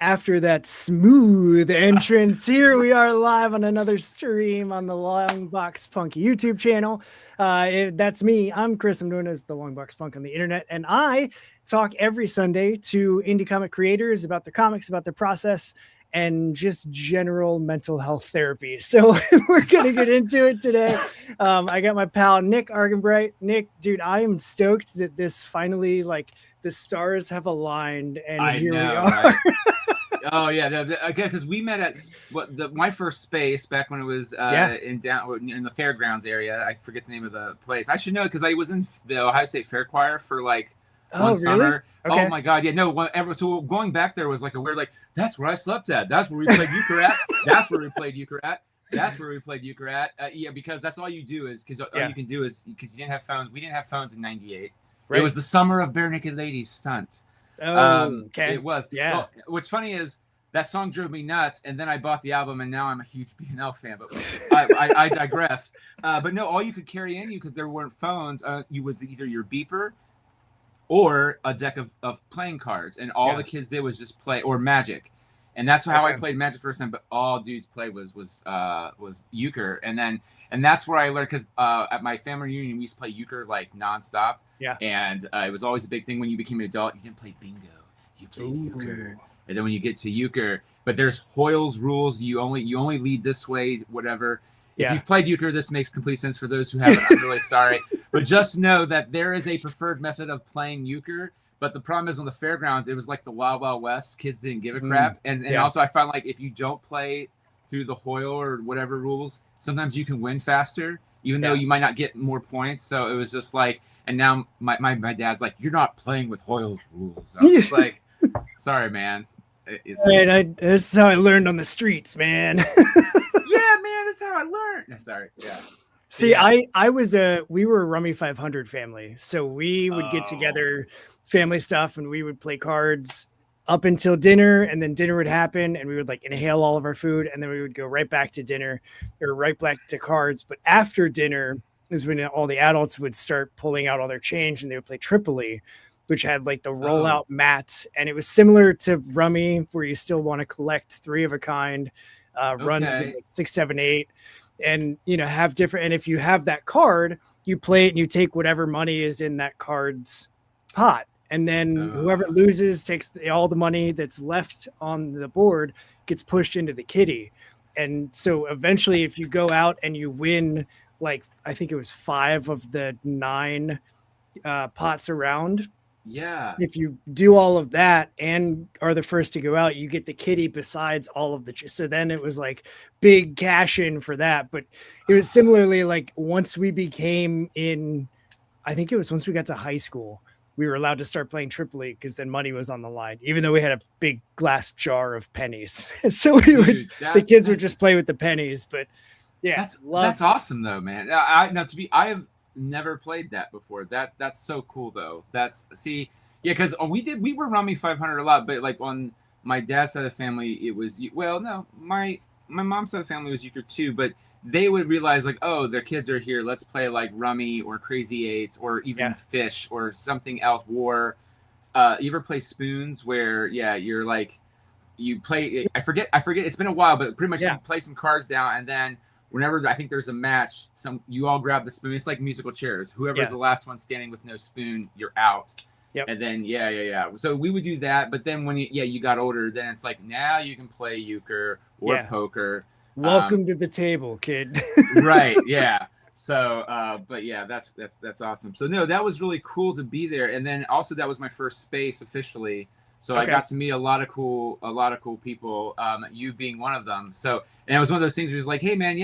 after that smooth entrance, here we are live on another stream on the Longbox Punk YouTube channel. That's me. I'm Chris. I'm known as the Longbox Punk on the internet, and I talk every Sunday to indie comic creators about their comics, about their process, and just general mental health therapy. So we're going to get into it today. I got my pal, Nick Arganbright. Nick, dude, I am stoked that this finally, the stars have aligned, and here we are. Right? Oh yeah, because we met at my first space back when it was in the fairgrounds area. I forget the name of the place. I should know because I was in the Ohio State Fair Choir for one summer. Okay. Oh my god, yeah, no. So going back there was like a weird that's where I slept at. That's where we played euchre at. That's where we played euchre at. That's where we played euchre at. Yeah, because that's all you do is all you can do is because you didn't have phones. We didn't have phones in '98. Right. It was the summer of Bare Naked Ladies stunt. Oh, okay. It was. Yeah. Well, what's funny is that song drove me nuts, and then I bought the album, and now I'm a huge B&L fan. But I digress. But no, all you could carry in you because there weren't phones. You was either your beeper or a deck of playing cards, and all the kids did was just play or Magic, and that's how I played Magic first time. But all dudes played was euchre, and that's where I learned because at my family reunion we used to play euchre nonstop. Yeah, and it was always a big thing when you became an adult. You didn't play bingo, you played euchre. And then when you get to euchre, but there's Hoyle's rules. You only lead this way, whatever. If you've played euchre, this makes complete sense. For those who haven't, I'm really sorry. But just know that there is a preferred method of playing euchre. But the problem is on the fairgrounds, it was like the Wild Wild West. Kids didn't give a crap. And also I found if you don't play through the Hoyle or whatever rules, sometimes you can win faster, even though you might not get more points. So it was just and now my dad's like, you're not playing with Hoyle's rules. I was like, sorry, man. This is how I learned on the streets, man. Yeah, man, that's how I learned. No, sorry. Yeah. See, we were a Rummy 500 family. So we would get together, family stuff, and we would play cards up until dinner, and then dinner would happen, and we would inhale all of our food, and then we would go right back to dinner or right back to cards. But after dinner is when all the adults would start pulling out all their change, and they would play Tripoli, which had the rollout mats, and it was similar to Rummy, where you still want to collect 3 of a kind runs of 6, 7, 8, and have different. And if you have that card, you play it and you take whatever money is in that card's pot, and then whoever loses takes all the money that's left on the board gets pushed into the kitty. And so eventually, if you go out and you win, I think it was 5 of the 9 pots around. Yeah. If you do all of that and are the first to go out, you get the kitty besides all of the. So then it was big cash in for that. But it was similarly once we became I think it was once we got to high school, we were allowed to start playing Tripoli because then money was on the line, even though we had a big glass jar of pennies. And so the kids would just play with the pennies. But yeah, that's awesome though, man. I have never played that before. That's so cool though. Because we were Rummy 500 a lot, but on my dad's side of the family it was my mom's side of the family was euchre too, but they would realize their kids are here, let's play Rummy or Crazy Eights or even Fish or something else. War. You ever play Spoons where you're you play, I forget it's been a while, but pretty much you play some cards down, and then whenever I think there's a match, you all grab the spoon. It's like musical chairs. Whoever's the last one standing with no spoon, you're out. Yep. And then So we would do that, but then when you got older, then it's now you can play euchre or poker. Welcome to the table, kid. Right. Yeah. So, but yeah, that's awesome. So no, that was really cool to be there, and then also that was my first space officially. So I got to meet a lot of cool people, you being one of them. So, and it was one of those things where it's hey man,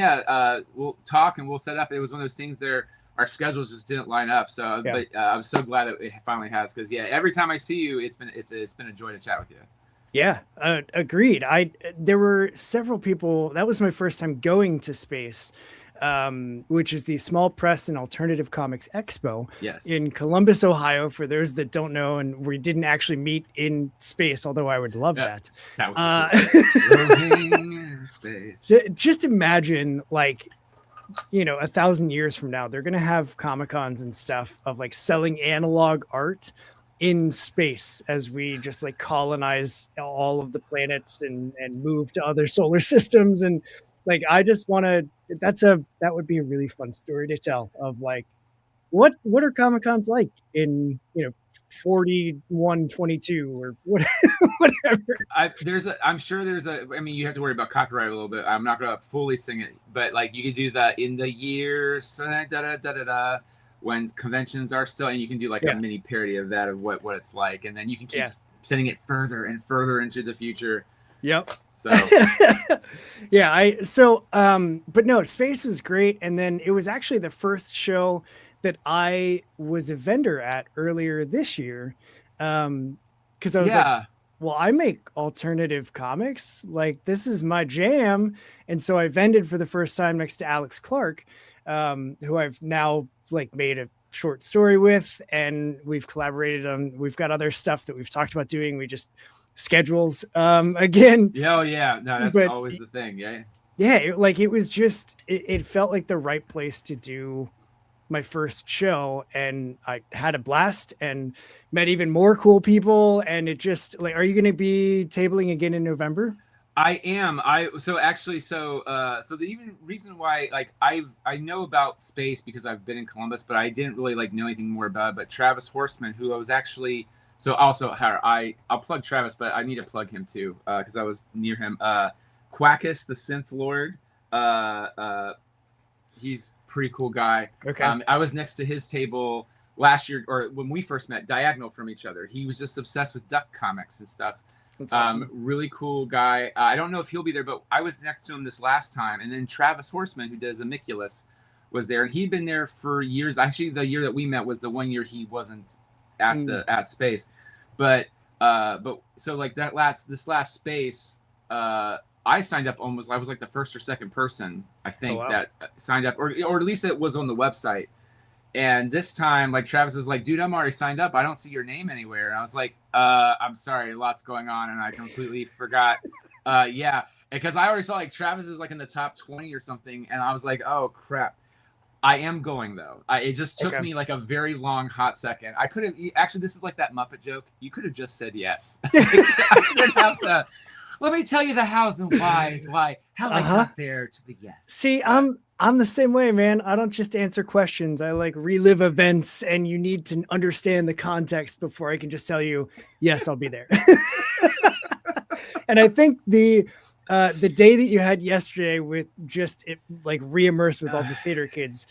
we'll talk and we'll set up. It was one of those things there, our schedules just didn't line up. So, but I'm so glad that it finally has, because every time I see you, it's been a joy to chat with you. Yeah, agreed. There were several people. That was my first time going to space. Which is the Small Press and Alternative Comics Expo in Columbus, Ohio, for those that don't know, and we didn't actually meet in space, although I would love that. Just imagine, 1,000 years from now, they're going to have Comic-Cons and stuff of selling analog art in space as we just like colonize all of the planets and move to other solar systems. And like I just want to, that would be a really fun story to tell of like what are Comic Cons like in 4122 or what, whatever. I'm sure there's a, I mean, you have to worry about copyright a little bit. I'm not gonna fully sing it, but like you could do that in the year da da da da da when conventions are still, and you can do like a mini parody of that of what it's like, and then you can keep sending it further and further into the future. Yep. So but no, space was great, and then it was actually the first show that I was a vendor at earlier this year. Because I was like, well, I make alternative comics. Like, this is my jam. And so I vended for the first time next to Alex Clark, who I've now like made a short story with, and we've collaborated on, we've got other stuff that we've talked about doing. We just schedules again. No, that's always the thing. It was just, it felt like the right place to do my first show, and I had a blast and met even more cool people. And it just like, are you going to be tabling again in November? I am. So the even reason why, like, I know about space because I've been in Columbus, but I didn't really like know anything more about it. But Travis Horseman, who I was actually, so also I'll plug Travis, but I need to plug him too because I was near him. Quackus, the Synth Lord. He's a pretty cool guy. Okay. I was next to his table last year, or when we first met, diagonal from each other. He was just obsessed with duck comics and stuff. That's awesome. Really cool guy. I don't know if he'll be there, but I was next to him this last time. And then Travis Horseman, who does Amiculus, was there, and he'd been there for years. Actually, the year that we met was the one year he wasn't at space. But so like this last space, I signed up almost. I was like the first or second person, I think, that signed up, or at least it was on the website. And this time, like Travis was like, "Dude, I'm already signed up. I don't see your name anywhere." And I was like, "I'm sorry, lots going on," and I completely forgot. Because I already saw like Travis is like in the top 20 or something, and I was like, "Oh crap." I am going though. It just took me like a very long hot second. I could have actually. This is like that Muppet joke. You could have just said yes. I didn't have to. Let me tell you the hows and whys, how I got there to the yes. See, I'm the same way, man. I don't just answer questions. I like relive events, and you need to understand the context before I can just tell you, yes, I'll be there. And I think the day that you had yesterday with just it like re-immersed with all the theater kids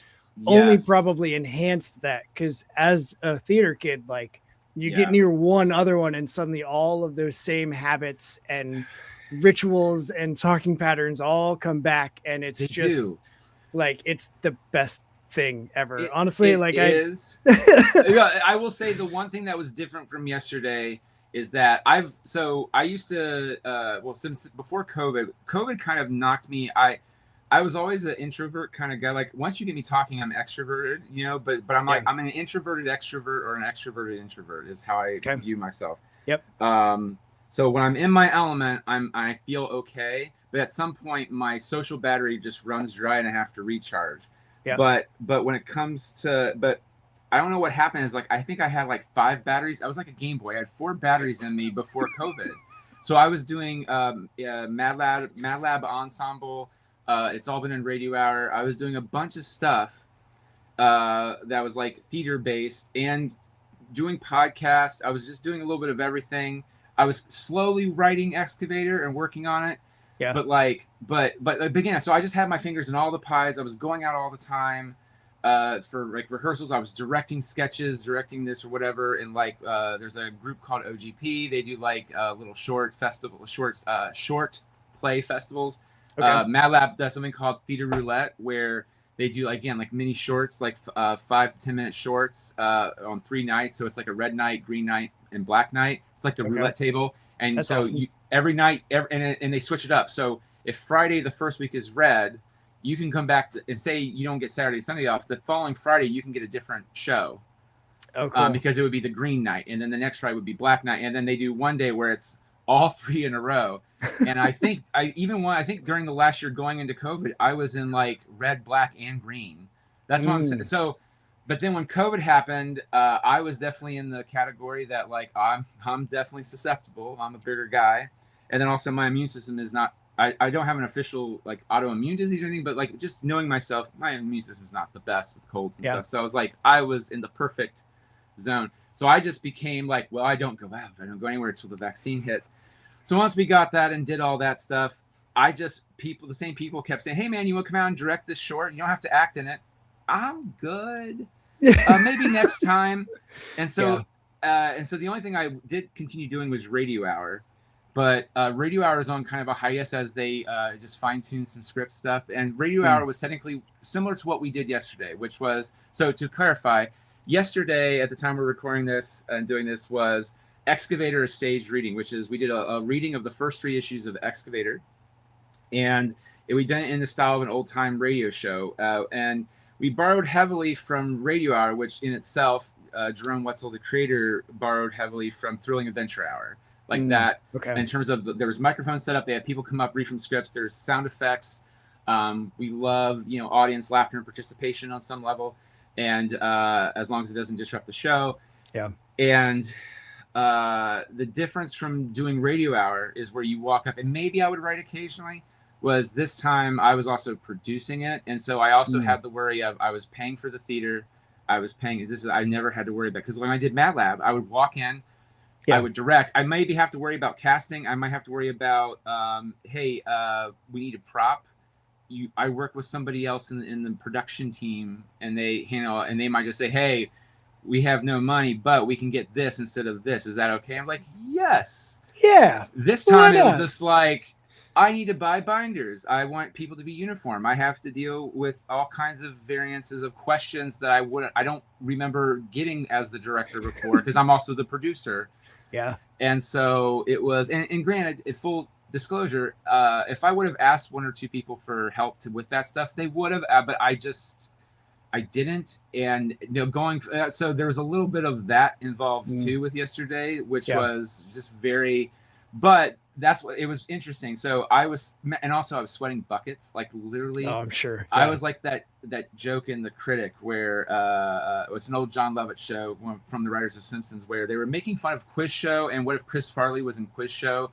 only probably enhanced that, because as a theater kid, like you get near one other one and suddenly all of those same habits and rituals and talking patterns all come back, and it's like it's the best thing ever. Honestly, I will say the one thing that was different from yesterday is that I used to since before COVID kind of knocked me. I was always an introvert kind of guy. Like once you get me talking, I'm extroverted, but I'm like, I'm an introverted extrovert or an extroverted introvert is how I view myself. Yep. So when I'm in my element, I feel okay, but at some point my social battery just runs dry and I have to recharge. Yeah. But when it comes to, I don't know what happened is like, I think I had like 5 batteries. I was like a Game Boy. I had 4 batteries in me before COVID. So I was doing Mad Lab Ensemble. It's all been in Radio Hour. I was doing a bunch of stuff that was like theater based and doing podcasts. I was just doing a little bit of everything. I was slowly writing Excavator and working on it. Yeah. But again, so I just had my fingers in all the pies. I was going out all the time for like rehearsals. I was directing sketches, directing this or whatever. And like there's a group called OGP. They do like little short play festivals. Okay. Mad Lab does something called Theater Roulette, where they do again like mini shorts, like 5 to 10 minute shorts on 3 nights. So it's like a red night, green night, and black night. It's like the roulette table, and that's so awesome. Every night, and they switch it up. So if Friday the first week is red, you can come back and say you don't get Saturday, Sunday off. The following Friday you can get a different show. Oh, cool. Because it would be the green night, and then the next Friday would be black night, and then they do one day where it's all 3 in a row. And I think I think during the last year going into COVID, I was in like red, black, and green. That's what I'm saying. So But then when COVID happened, I was definitely in the category that like I'm definitely susceptible. I'm a bigger guy, and then also my immune system is not. I don't have an official like autoimmune disease or anything, but like just knowing myself, my immune system is not the best with colds and stuff. So I was like, I was in the perfect zone. So I just became like, well, I don't go out. I don't go anywhere until the vaccine hit. So once we got that and did all that stuff, the same people kept saying, hey man, you want to come out and direct this short? You don't have to act in it. I'm good. Maybe next time. And so the only thing I did continue doing was Radio Hour. But Radio Hour is on kind of a hiatus as they just fine-tune some script stuff. And Radio Hour was technically similar to what we did yesterday, which was, so to clarify, yesterday at the time we're recording this and doing this was Excavator a staged reading, which is we did a reading of the first 3 issues of Excavator. And we done it in the style of an old-time radio show. And we borrowed heavily from Radio Hour, which in itself, Jerome Wetzel, the creator, borrowed heavily from Thrilling Adventure Hour. Like that, in terms of there was microphones set up. They had people come up, read from scripts. There's sound effects. We love, audience laughter and participation on some level, and as long as it doesn't disrupt the show. Yeah. And the difference from doing Radio Hour is where you walk up, and maybe I would write occasionally. Was this time I was also producing it, and so I also had the worry of I was paying for the theater. I never had to worry about, because when I did Mad Lab, I would walk in. I would direct. I maybe have to worry about casting. I might have to worry about, hey, we need a prop. I work with somebody else in the production team, and they might just say, hey, we have no money, but we can get this instead of this. Is that okay? I'm like, yes. Yeah. This time it was just like, I need to buy binders. I want people to be uniform. I have to deal with all kinds of variances of questions that I don't remember getting as the director before, because I'm also the producer. Yeah. And so it was, and granted, full disclosure, if I would have asked 1 or 2 people for help with that stuff, they would have, but I didn't. And so there was a little bit of that involved too with yesterday, which was just but that's what it was interesting. So I was sweating buckets, like literally. Oh, I'm sure. Yeah. I was like that joke in The Critic where it was an old John Lovett show from the writers of Simpsons, where they were making fun of Quiz Show and what if Chris Farley was in Quiz Show,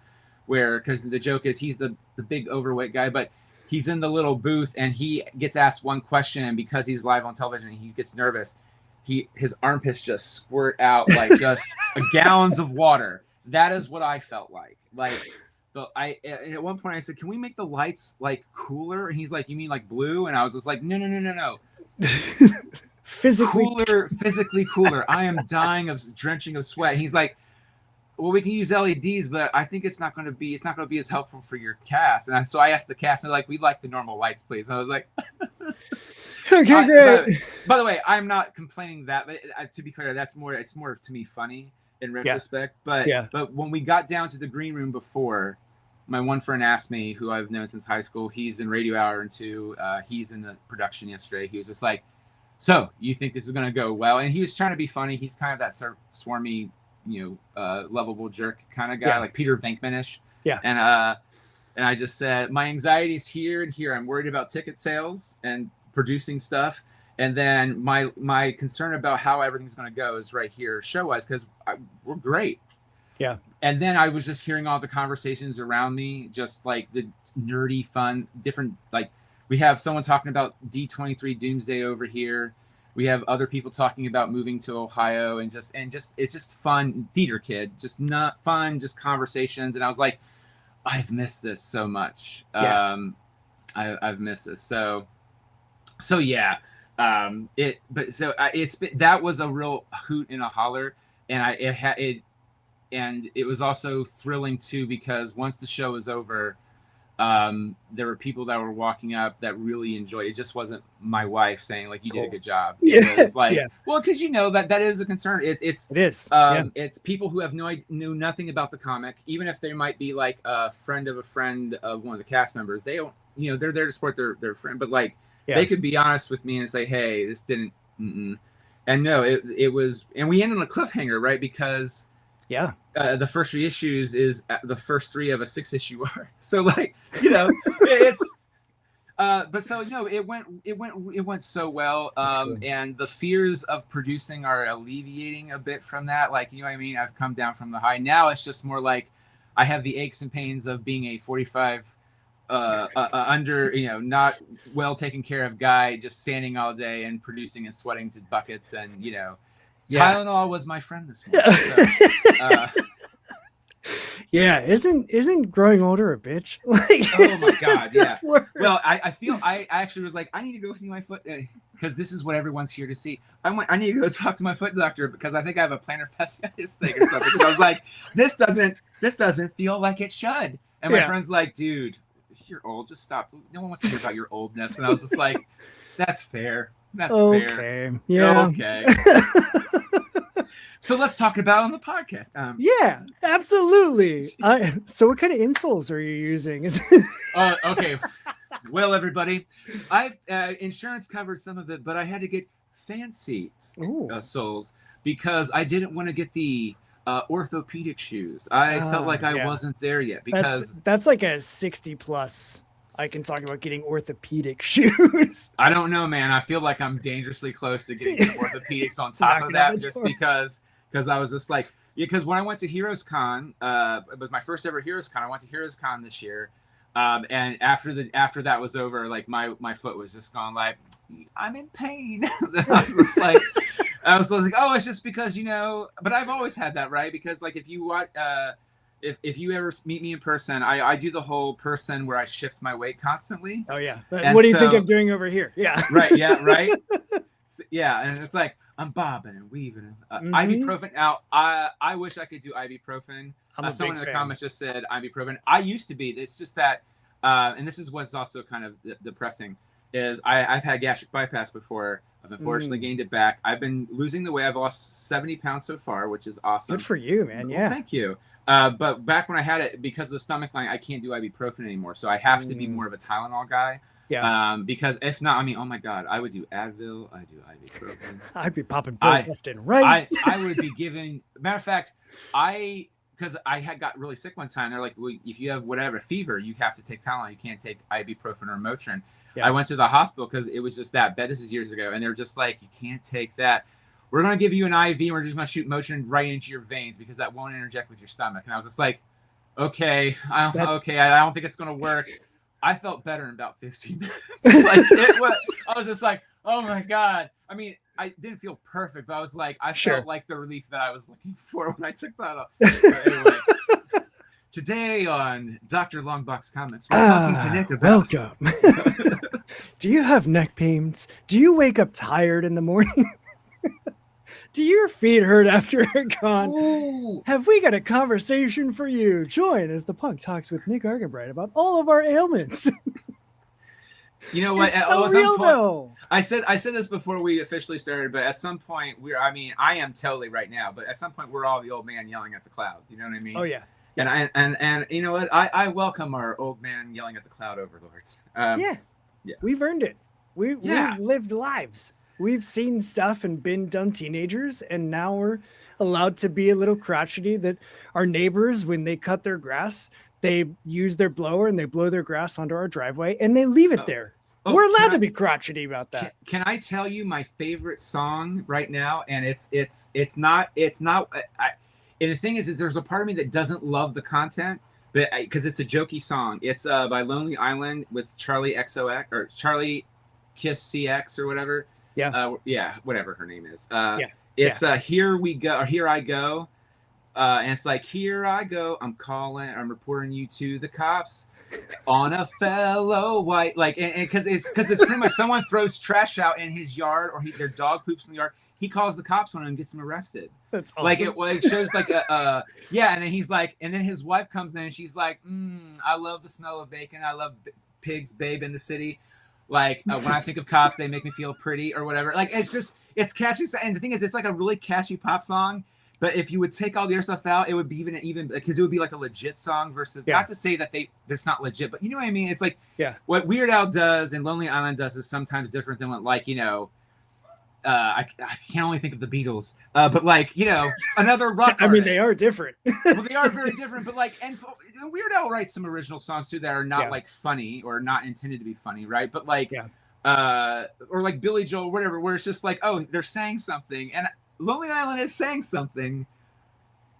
because the joke is he's the big overweight guy, but he's in the little booth and he gets asked one question, and because he's live on television and he gets nervous, his armpits just squirt out like just gallons of water. That is what I felt like. At one point I said, can we make the lights like cooler? And he's like, you mean like blue? And I was just like, no. physically cooler. I am dying of drenching of sweat. And he's like, well, we can use LEDs, but I think it's not going to be as helpful for your cast. And so I asked the cast, and they're like, we'd like the normal lights, please. And I was like, okay, great. By the way, I'm not complaining that, but to be clear, it's more to me funny in retrospect. But when we got down to the green room before, my one friend asked me, who I've known since high school, he's in Radio Hour and 2, he's in the production yesterday. He was just like, so you think this is going to go well? And he was trying to be funny. He's kind of that sort of swarmy, lovable jerk kind of guy, like Peter Venkman-ish. Yeah. And I just said, my anxiety's here and here. I'm worried about ticket sales and producing stuff. And then my concern about how everything's going to go is right here show-wise, because we're great. Yeah. And then I was just hearing all the conversations around me, just like the nerdy, fun, different, like we have someone talking about D23 Doomsday over here. We have other people talking about moving to Ohio and it's just fun theater kid, just not fun, just conversations. And I was like, I've missed this so much. Yeah. I've missed this. So yeah. That was a real hoot and a holler, and it was also thrilling too, because once the show was over, there were people that were walking up that really enjoyed it. It just wasn't my wife saying like, you did a good job. It was like, well, because that is a concern. It is. It's people who knew nothing about the comic, even if they might be like a friend of one of the cast members. They don't, they're there to support their friend, but like, they could be honest with me and say, hey, this didn't, and no, it was, and we ended on a cliffhanger, right? Because the first 3 issues is the first 3 of a 6-issue arc. So like, it's, But so it went so well. Cool. And the fears of producing are alleviating a bit from that. Like, you know what I mean? I've come down from the high. Now it's just more like I have the aches and pains of being a 45 under, not well taken care of guy, just standing all day and producing and sweating to buckets. And, Tylenol was my friend this morning. So, Yeah, isn't growing older a bitch? Like, oh my god, yeah. Well, I actually was like, I need to go see my foot because this is what everyone's here to see. I need to go talk to my foot doctor because I think I have a plantar fasciitis thing or something. I was like, this doesn't feel like it should. And my friend's like, dude, you're old, just stop. No one wants to hear about your oldness. And I was just like, that's fair. That's fair. Yeah. Okay. So let's talk about it on the podcast. Yeah, absolutely. So what kind of insoles are you using? Okay. Well, everybody, I've insurance covered some of it, but I had to get fancy soles because I didn't want to get the orthopedic shoes. I felt like I wasn't there yet because that's like a 60 plus. I can talk about getting orthopedic shoes. I don't know, man. I feel like I'm dangerously close to getting orthopedics on top of that just because I was just like, because when I went to Heroes Con, it was my first ever Heroes Con. I went to Heroes Con this year. And after that was over, like my foot was just gone like, I'm in pain. I was like, oh, it's just because, but I've always had that, right? Because like if you watch, if you ever meet me in person, I do the whole person where I shift my weight constantly. Oh yeah. What do you think I'm doing over here? Yeah. Right. Yeah. Right. Yeah. And it's like, I'm bobbing and weaving. Ibuprofen. Now, I wish I could do ibuprofen. Someone in the comments just said ibuprofen. I used to be. It's just that, and this is what's also kind of depressing, is I've had gastric bypass before. I've unfortunately gained it back. I've been losing the weight. I've lost 70 pounds so far, which is awesome. Good for you, man. Yeah. Well, thank you. But back when I had it, because of the stomach line, I can't do ibuprofen anymore. So I have to be more of a Tylenol guy. Yeah. Because if not, I mean, oh my God, I would do Advil, I do ibuprofen. I'd be popping pills left and right. I would be giving. Matter of fact, because I had got really sick one time. They're like, well, if you have whatever fever, you have to take Tylenol. You can't take ibuprofen or Motrin. Yeah. I went to the hospital because it was just that bad. This is years ago, and they're just like, you can't take that. We're gonna give you an IV. And we're just gonna shoot Motrin right into your veins because that won't interject with your stomach. And I was just like, okay, I don't think it's gonna work. I felt better in about 15 minutes. I was just like, oh my God. I mean, I didn't feel perfect, but I was like, I felt like the relief that I was looking for when I took that off. But anyway, today on Dr. Longbox Comics, we're talking to Nick about... Welcome. Do you have neck pains? Do you wake up tired in the morning? Do your feet hurt after a con? Ooh. Have we got a conversation for you? Join as the punk talks with Nick Arganbright about all of our ailments. You know what? It's so real, though. I said this before we officially started, but at some point I am totally right now, but at some point we're all the old man yelling at the cloud. You know what I mean? Oh yeah. And you know what? I welcome our old man yelling at the cloud overlords. Yeah. We've earned it. We've lived lives. We've seen stuff and been dumb teenagers, and now we're allowed to be a little crotchety that our neighbors, when they cut their grass, they use their blower and they blow their grass onto our driveway and they leave it there. We're allowed to be crotchety about that. Can I tell you my favorite song right now? And it's not. And the thing is there's a part of me that doesn't love the content, but because it's a jokey song. It's by Lonely Island with Charlie XOX or Charlie Kiss CX or whatever. Yeah. Whatever her name is. It's Here We Go or Here I Go. And it's like, here I go. I'm reporting you to the cops on a fellow white, like, and because it's pretty much someone throws trash out in his yard or their dog poops in the yard. He calls the cops on him and gets him arrested. That's awesome. Like it shows like and then he's like, and then his wife comes in and she's like, I love the smell of bacon. I love pigs, babe in the city. Like when I think of cops, they make me feel pretty or whatever. Like it's catchy. And the thing is, it's like a really catchy pop song. But if you would take all the other stuff out, it would be even because it would be like a legit song versus not to say that it's not legit, but you know what I mean? It's like what Weird Al does and Lonely Island does is sometimes different than what I can only think of the Beatles, but like, you know, another rock. I mean, they are different. Well, they are very different, but like, and Weird Al writes some original songs too that are not like funny or not intended to be funny, right? But like, or like Billy Joel, whatever, where it's just like, oh, they're saying something, and Lonely Island is saying something.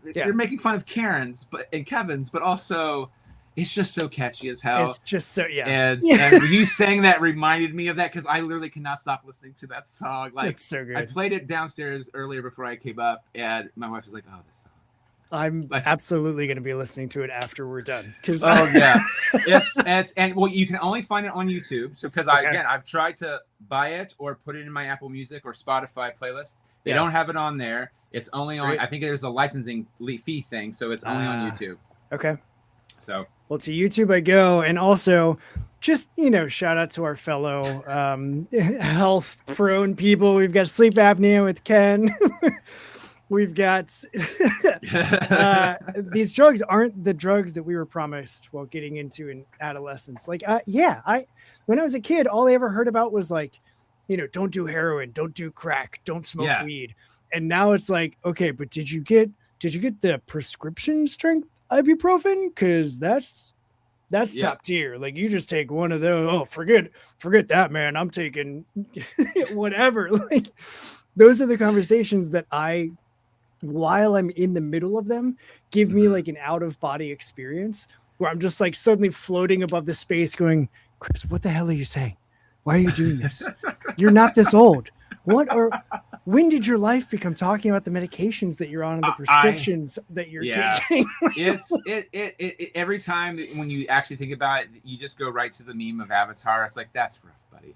They're making fun of Karen's, and Kevin's, but also. It's just so catchy as hell. It's just so And you saying that reminded me of that because I literally cannot stop listening to that song. Like, it's so good. I played it downstairs earlier before I came up, and my wife was like, "Oh, this song." I'm absolutely going to be listening to it after we're done. It's well, you can only find it on YouTube. So because I've tried to buy it or put it in my Apple Music or Spotify playlist. They don't have it on there. It's only on. I think there's a licensing fee thing, so it's only on YouTube. Okay. So. Well, to YouTube I go, and also just, you know, shout out to our fellow health prone people. We've got sleep apnea with Ken. We've got these drugs aren't the drugs that we were promised while getting into in adolescence. Like, when I was a kid, all I ever heard about was like, you know, don't do heroin, don't do crack, don't smoke weed. And now it's like, okay, but did you get the prescription strength ibuprofen? Because that's top tier. Like, you just take one of those. Oh, forget that, man. I'm taking whatever. Like, those are the conversations that while I'm in the middle of them, give me like an out of body experience where I'm just like suddenly floating above the space going, Chris, what the hell are you saying? Why are you doing this? You're not this old. When did your life become talking about the medications that you're on and the prescriptions that you're taking? It's every time when you actually think about it, you just go right to the meme of Avatar. It's like, that's rough, buddy.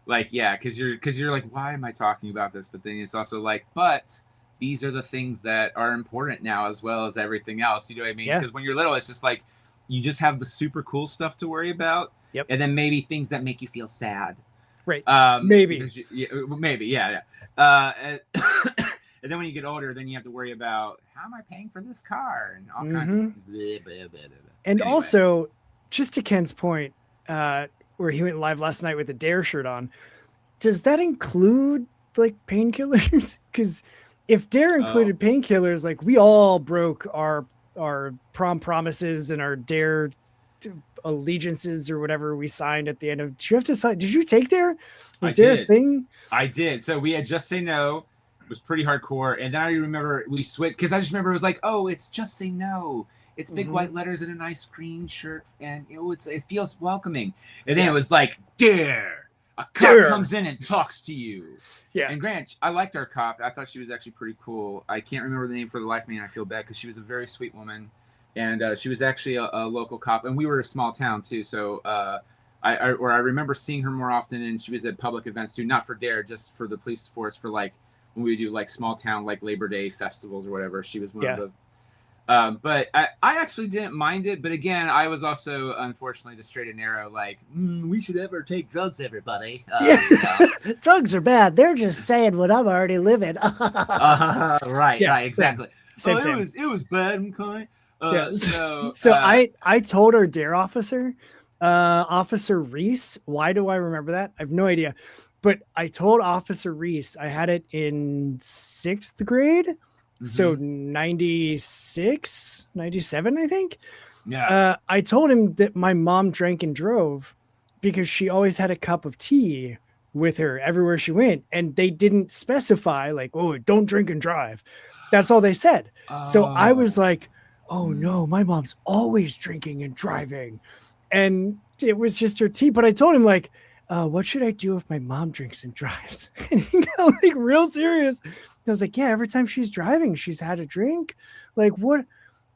Because you're like, why am I talking about this? But then it's also like, but these are the things that are important now as well as everything else. You know what I mean? Because when you're little, it's just like you just have the super cool stuff to worry about, and then maybe things that make you feel sad. Right. Maybe. And then when you get older, then you have to worry about how am I paying for this car and all kinds of blah, blah, blah, blah. And also, just to Ken's point, where he went live last night with the Dare shirt on, does that include like painkillers? Because if Dare included painkillers, like we all broke our prom promises and our Dare allegiances or whatever we signed at the end of. Did you have to sign? Did you take Dare? Was Dare a thing? I did. So we had Just Say No. It was pretty hardcore. And then I remember we switched because I just remember it was like, oh, it's Just Say No. It's big white letters and a nice green shirt, and it feels welcoming. And then it was like, Dare. A cop comes in and talks to you. Yeah. And Grant, I liked our cop. I thought she was actually pretty cool. I can't remember the name for the life of me, and I feel bad because she was a very sweet woman. And she was actually a local cop, and we were a small town too. So I remember seeing her more often, and she was at public events too, not for Dare, just for the police force, for like when we do like small town like Labor Day festivals or whatever. She was one of the. But I actually didn't mind it. But again, I was also unfortunately the straight and narrow. Like we should ever take drugs, everybody. Drugs are bad. They're just saying what I'm already living. Right, exactly. Same. It was bad and kind. So I told our Dare officer, Officer Reese. Why do I remember that? I have no idea. But I told Officer Reese, I had it in 6th grade. So 96, 97, I think. Yeah. I told him that my mom drank and drove because she always had a cup of tea with her everywhere she went. And they didn't specify like, oh, don't drink and drive. That's all they said. So I was like, oh no, my mom's always drinking and driving. And it was just her tea. But I told him like, what should I do if my mom drinks and drives? And he got like real serious. I was like, yeah, every time she's driving, she's had a drink. Like what?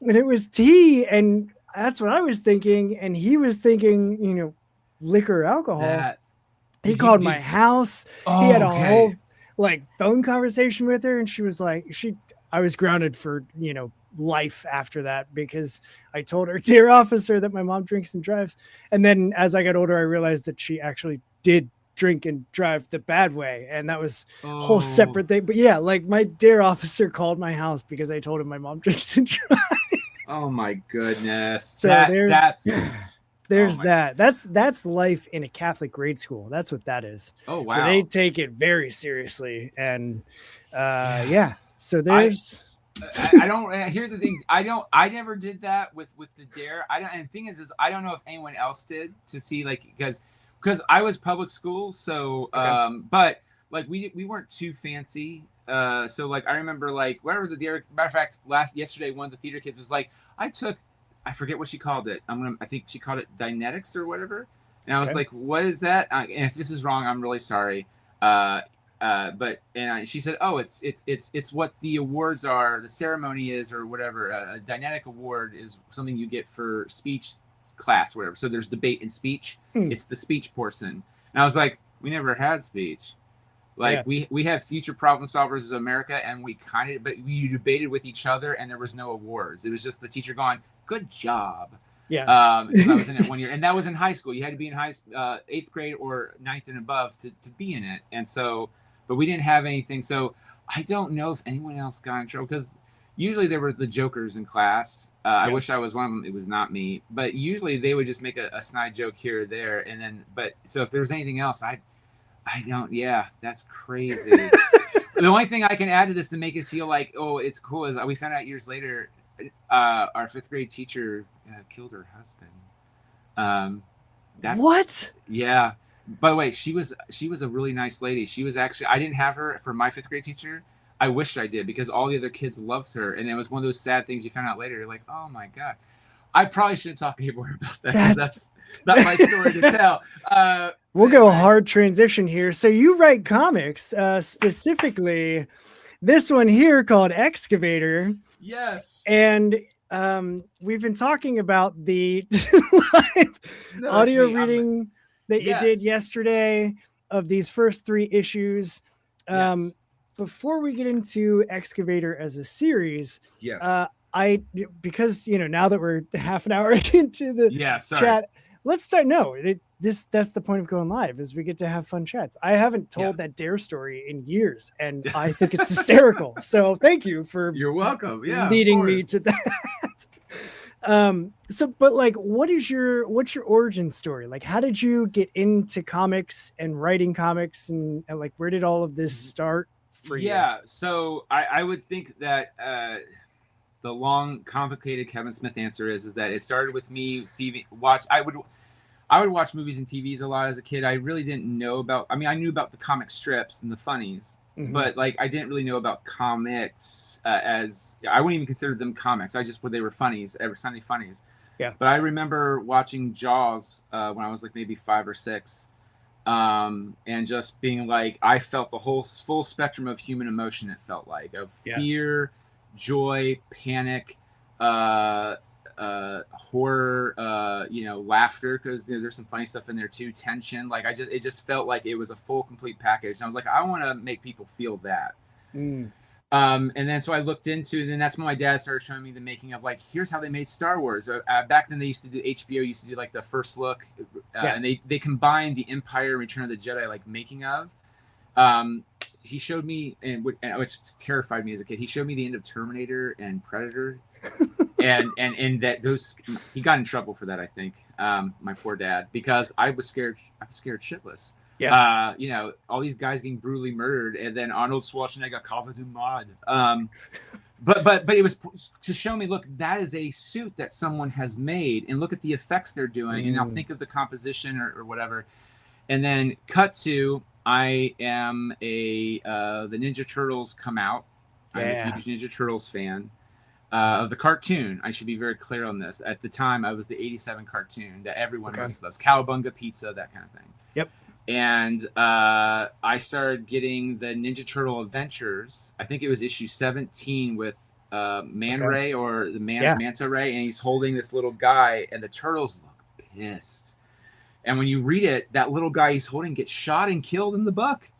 And it was tea. And that's what I was thinking. And he was thinking, you know, liquor, alcohol. He called my house. He had a whole like phone conversation with her. And she was like, I was grounded for, you know, life after that because I told her, dear officer, that my mom drinks and drives. And then as I got older, I realized that she actually did drink and drive the bad way, and that was a whole separate thing. But yeah, like my Dare officer called my house because I told him my mom drinks and drives. Oh my goodness. So There's that. That's life in a Catholic grade school. That's what that is. Oh wow. They take it very seriously, and yeah. So there's. I don't. Here's the thing. I never did that with the dare. I don't. And the thing is I don't know if anyone else did to see because I was public school. So but like we weren't too fancy. So like I remember like where was it? Matter of fact, yesterday one of the theater kids was like, I forget what she called it. I think she called it Dynetics or whatever. And I was like, what is that? And if this is wrong, I'm really sorry. She said, oh, it's what the awards are, the ceremony is, or whatever. A Dynetic award is something you get for speech class, whatever. So there's debate and speech. It's the speech portion. And I was like, we never had speech. Like we have future problem solvers of America, and we debated with each other, and there was no awards. It was just the teacher going, good job. Yeah. I was in it 1 year, and that was in high school. You had to be in 8th grade or 9th and above to be in it. And so, but we didn't have anything. So I don't know if anyone else got in trouble, because usually there were the jokers in class. I wish I was one of them. It was not me, but usually they would just make a snide joke here or there. And then, so if there was anything else, I don't. Yeah, that's crazy. The only thing I can add to this to make us feel like, oh, it's cool, is we found out years later, our 5th grade teacher killed her husband. What? Yeah. By the way, she was a really nice lady. She was actually, I didn't have her for my 5th grade teacher. I wished I did, because all the other kids loved her, and it was one of those sad things you found out later. You're like, oh my god, I probably shouldn't talk anymore about that. That's not my story to tell. We'll go a hard transition here. So you write comics, specifically this one here called Excavator. Yes. And we've been talking about the live audio reading that you did yesterday of these first 3 issues. Before we get into Excavator as a series, because now that we're half an hour into the chat, let's start. That's the point of going live, is we get to have fun chats. I haven't told that dare story in years, and I think it's hysterical. So thank you for you're welcome. Leading me to that. But like, what's your origin story? Like, how did you get into comics and writing comics, and like, where did all of this start for you? So I would think that the long, complicated Kevin Smith answer is that it started with me I would watch movies and TVs a lot as a kid. I really didn't know about, I knew about the comic strips and the funnies, but like I didn't really know about comics as I wouldn't even consider them comics. They were funnies, every Sunday funnies. Yeah. But I remember watching Jaws when I was like maybe 5 or 6, and just being like, I felt the whole full spectrum of human emotion. It felt like of fear, joy, panic, horror, laughter, because there's some funny stuff in there too, tension. Like it just felt like it was a full, complete package. And I was like, I want to make people feel that. And then so I looked into, then that's when my dad started showing me the making of, like, here's how they made Star Wars. Back then they used to do, HBO used to do like the first look, and they combined the Empire and Return of the Jedi, like making of. He showed me, which terrified me as a kid, he showed me the end of Terminator and Predator. and that those, he got in trouble for that, I think, my poor dad, because I was scared shitless. All these guys getting brutally murdered, and then Arnold Schwarzenegger covered in mud. But it was to show me, look, that is a suit that someone has made, and look at the effects they're doing, and now think of the composition or whatever. And then cut to, I am the Ninja Turtles come out. I'm a huge Ninja Turtles fan. Of the cartoon, I should be very clear on this. At the time, I was the 87 cartoon that everyone most loves. Cowabunga Pizza, that kind of thing. Yep. And I started getting the Ninja Turtle Adventures. I think it was issue 17 with Man Ray, or the Manta Ray, and he's holding this little guy, and the turtles look pissed. And when you read it, that little guy he's holding gets shot and killed in the book.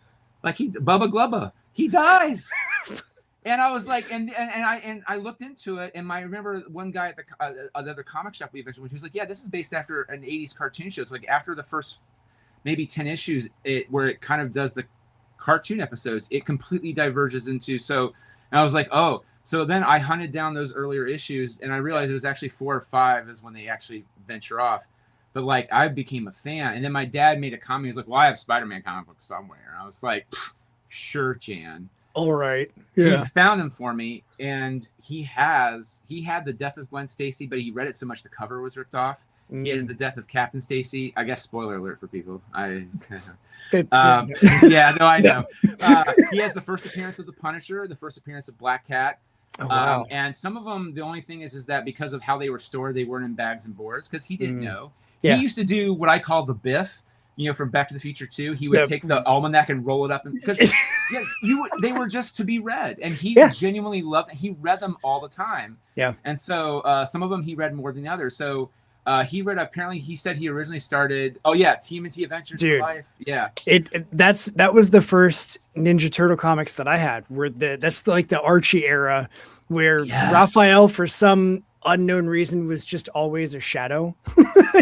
Like Bubba Glubba, he dies. And I was like, and I looked into it, and I remember one guy at the other comic shop we eventually went to, was like, yeah, this is based after an 80s cartoon show. It's like after the first maybe 10 issues, where it kind of does the cartoon episodes, it completely diverges into, and I was like, oh, so then I hunted down those earlier issues, and I realized it was actually 4 or 5 is when they actually venture off. But like I became a fan, and then my dad made a comment. He was like, "Well, I have Spider-Man comic books somewhere." And I was like, "Sure, Jan." All right. Yeah. He found them for me, and he had the Death of Gwen Stacy, but he read it so much the cover was ripped off. He has the Death of Captain Stacy. I guess spoiler alert for people. Yeah, no, I know. He has the first appearance of the Punisher, the first appearance of Black Cat. Oh, wow. And some of them, the only thing is that because of how they were stored, they weren't in bags and boards because he didn't know. Yeah. He used to do what I call the Biff, from Back to the Future 2. He would take the almanac and roll it up, because they were just to be read, and he genuinely loved it. He read them all the time. Yeah. And so some of them he read more than the others. So he read, apparently he said he originally started TMNT Adventures in Life. Yeah. That was the first Ninja Turtle comics that I had, that's like the Archie era, where Raphael, for some unknown reason, was just always a shadow.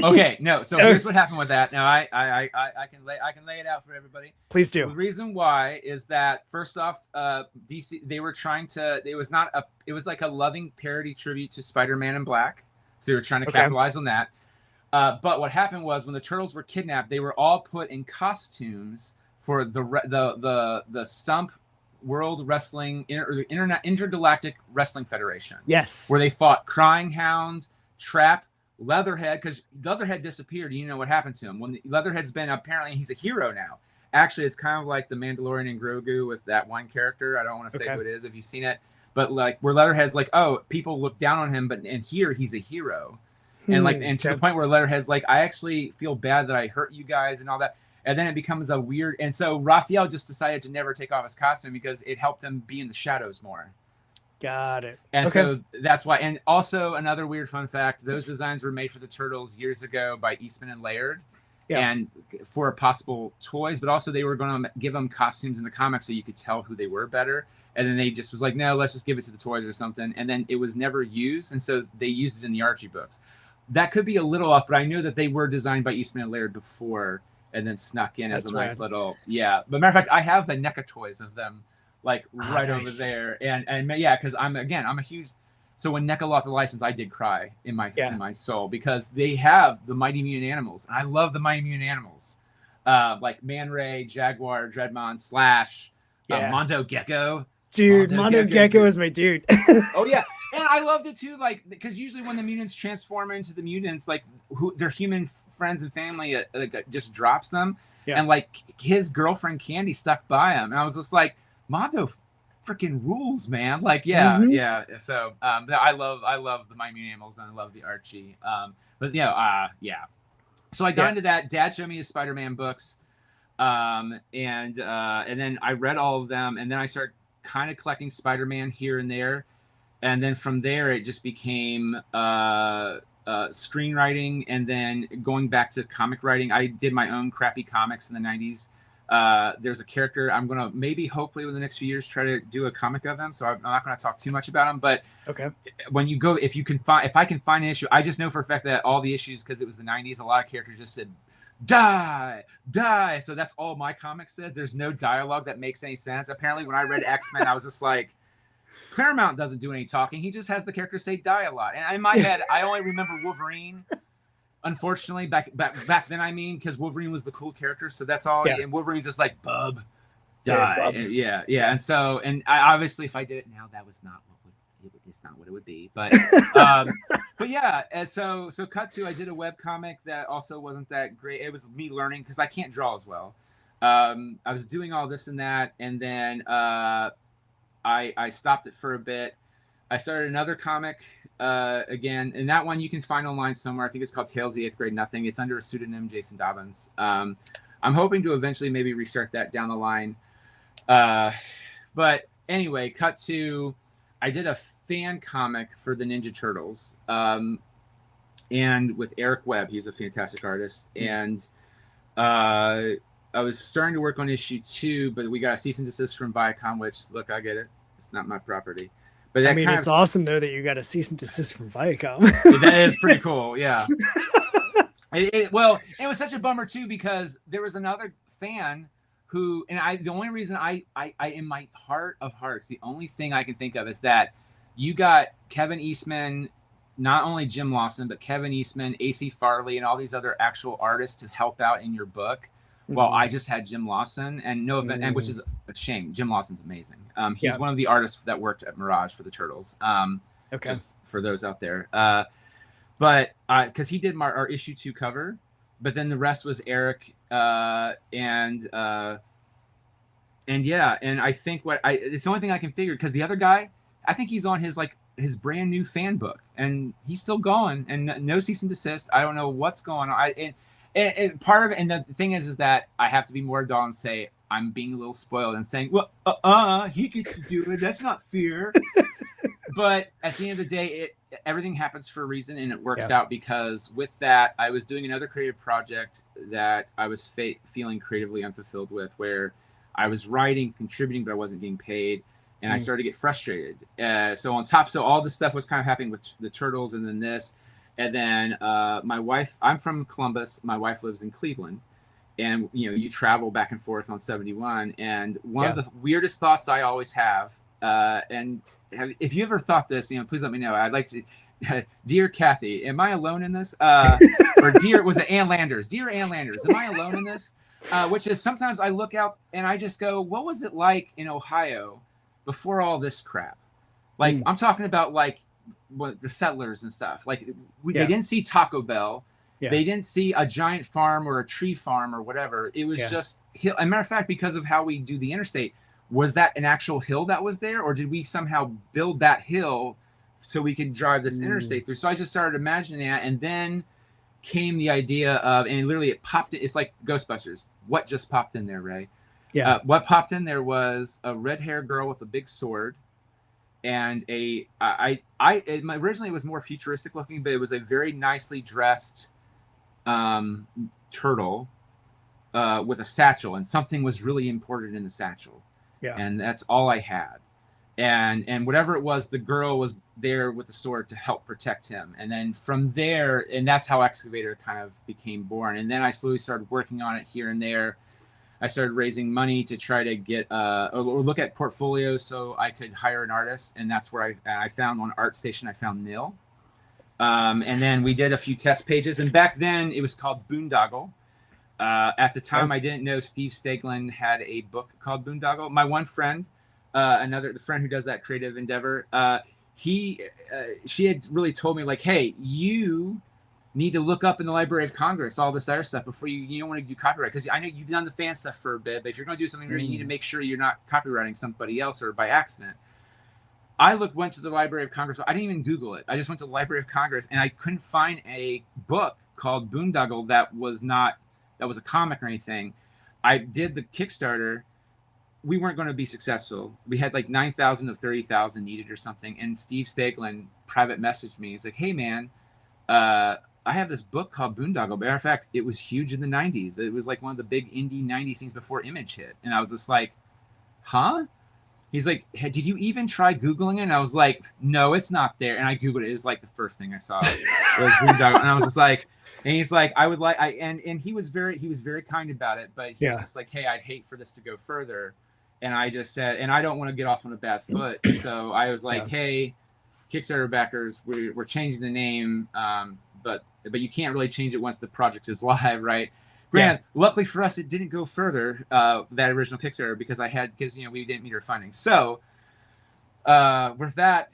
Okay, no. So here's what happened with that. Now I can lay it out for everybody. Please do. The reason why is that, first off, DC, they were trying to. It was like a loving parody tribute to Spider-Man in Black. So they were trying to capitalize on that. But what happened was, when the Turtles were kidnapped, they were all put in costumes for the Stump World Wrestling Intergalactic Wrestling Federation. Yes. Where they fought Crying Hound, Trap, Leatherhead, because Leatherhead disappeared. You know what happened to him. When Leatherhead's been, apparently he's a hero now. Actually, it's kind of like the Mandalorian and Grogu with that one character. I don't want to say who it is if you've seen it. But like, where Leatherhead's like, oh, people look down on him, and here he's a hero. And to the point where Leatherhead's like, I actually feel bad that I hurt you guys and all that. And then it becomes a weird. And so Raphael just decided to never take off his costume because it helped him be in the shadows more. Got it. And so that's why. And also another weird fun fact: those designs were made for the Turtles years ago by Eastman and Laird, and for possible toys. But also they were going to give them costumes in the comics so you could tell who they were better. And then they just was like, no, let's just give it to the toys or something. And then it was never used, and so they used it in the Archie books. That could be a little off, but I know that they were designed by Eastman and Laird before, and then snuck in as a nice little But matter of fact, I have the NECA toys of them, like right over there, and because I'm a huge. So when NECA lost the license, I did cry in my soul, because they have the Mighty Mutant Animals, and I love the Mighty Mutant Animals, like Man Ray, Jaguar, Dreadmon, Slash, Mondo Gecko. Dude, Mondo Gecko is my dude. Oh yeah. And I loved it too, like, because usually when the mutants transform into the mutants, like, their human friends and family just drops them. Yeah. And like, his girlfriend Candy stuck by him, and I was just like, Mondo freaking rules, man. Like, So I love the Mighty Mutant Animals, and I love the Archie. So I got into that. Dad showed me his Spider-Man books, and then I read all of them, and then I started kind of collecting Spider-Man here and there. And then from there, it just became screenwriting, and then going back to comic writing. I did my own crappy comics in the 90s. There's a character I'm going to hopefully within the next few years, try to do a comic of him. So I'm not going to talk too much about him. But when you go, if I can find an issue, I just know for a fact that all the issues, because it was the 90s, a lot of characters just said, die. So that's all my comic says. There's no dialogue that makes any sense. Apparently, when I read X-Men, I was just like, Claremont doesn't do any talking. He just has the character say die a lot. And in my head, I only remember Wolverine. Unfortunately, back then, I mean, because Wolverine was the cool character, so that's all. And Wolverine's just like, bub, die. Bub. And so, and I, obviously, if I did it now, that was not it's not what it would be. But but yeah. And so cut to, I did a web comic that also wasn't that great. It was me learning, because I can't draw as well. I was doing all this and that, and then I stopped it for a bit. I started another comic again, and that one you can find online somewhere. I think it's called Tales of the 8th Grade Nothing. It's under a pseudonym, Jason Dobbins. I'm hoping to eventually maybe restart that down the line. But anyway, cut to, I did a fan comic for the Ninja Turtles, and with Eric Webb. He's a fantastic artist. And I was starting to work on issue 2, but we got a cease and desist from Viacom, which, look, I get it. It's not my property. But I mean, it's awesome, though, that you got a cease and desist from Viacom. That is pretty cool, yeah. It was such a bummer, too, because there was another fan who, and the only reason I in my heart of hearts, the only thing I can think of is that you got Kevin Eastman not only Jim Lawson, but Kevin Eastman, AC Farley, and all these other actual artists to help out in your book. Well, I just had Jim Lawson, and no event, and which is a shame. Jim Lawson's amazing. He's one of the artists that worked at Mirage for the Turtles. Okay. Just for those out there. But because he did our issue 2 cover, but then the rest was Eric and yeah, and I think it's the only thing I can figure, because the other guy, I think he's on his brand new fan book, and he's still going, and no cease and desist. I don't know what's going on. And part of it, and the thing is that I have to be more adult and say I'm being a little spoiled and saying, well, he gets to do it. That's not fair. But at the end of the day, everything happens for a reason, and it works out, because with that, I was doing another creative project that I was feeling creatively unfulfilled with, where I was writing, contributing, but I wasn't getting paid, and I started to get frustrated. So all this stuff was kind of happening with the Turtles, and then this, and then my wife. I'm from Columbus. My wife lives in Cleveland, and you travel back and forth on 71. And one of the weirdest thoughts that I always have, and if you ever thought this, please let me know. I'd like to. Dear Kathy, am I alone in this? Or was it Ann Landers? Dear Ann Landers, am I alone in this? Which is, sometimes I look out and I just go, what was it like in Ohio before all this crap? Like, I'm talking about the settlers and stuff. Like, they didn't see Taco Bell. Yeah. They didn't see a giant farm or a tree farm or whatever. It was just hill. As a matter of fact, because of how we do the interstate, was that an actual hill that was there, or did we somehow build that hill so we could drive this interstate through? So I just started imagining that, and then came the idea of, and literally it popped in. It's like Ghostbusters. What just popped in there, Ray? Yeah. What popped in there was a red-haired girl with a big sword, and originally it was more futuristic looking, but it was a very nicely dressed turtle with a satchel, and something was really important in the satchel. Yeah. And that's all I had. And whatever it was, the girl was there with the sword to help protect him. And then from there, and that's how Excavator kind of became born. And then I slowly started working on it here and there. I started raising money to try to get or look at portfolios so I could hire an artist. And that's where I found on ArtStation, I found Nil. And then we did a few test pages. And back then it was called Boondoggle. At the time, I didn't know Steve Steglin had a book called Boondoggle. My one friend, the friend who does that creative endeavor, she had really told me, like, hey, you need to look up in the Library of Congress all this other stuff before you don't want to do copyright, because I know you've done the fan stuff for a bit, but if you're going to do something you need to make sure you're not copywriting somebody else or by accident. I went to the Library of Congress. I didn't even Google it. I just went to the Library of Congress, and I couldn't find a book called Boondoggle that was a comic or anything. I did the Kickstarter. We weren't going to be successful. We had like 9,000 of 30,000 needed or something. And Steve Steglin private messaged me. He's like, hey man, I have this book called Boondoggle. Matter of fact, it was huge in the 90s. It was like one of the big indie 90s scenes before Image hit. And I was just like, huh? He's like, hey, did you even try Googling it? And I was like, no, it's not there. And I Googled it. It was like the first thing I saw. It was Boondoggle. And I was just like, and he's like, and he was very kind about it, but he was just like, hey, I'd hate for this to go further. And I just said, and I don't want to get off on a bad foot. So I was like, hey, Kickstarter backers, we're changing the name. But you can't really change it once the project is live, right? Grant, luckily for us, it didn't go further, that original Kickstarter, because we didn't meet our funding. So with that,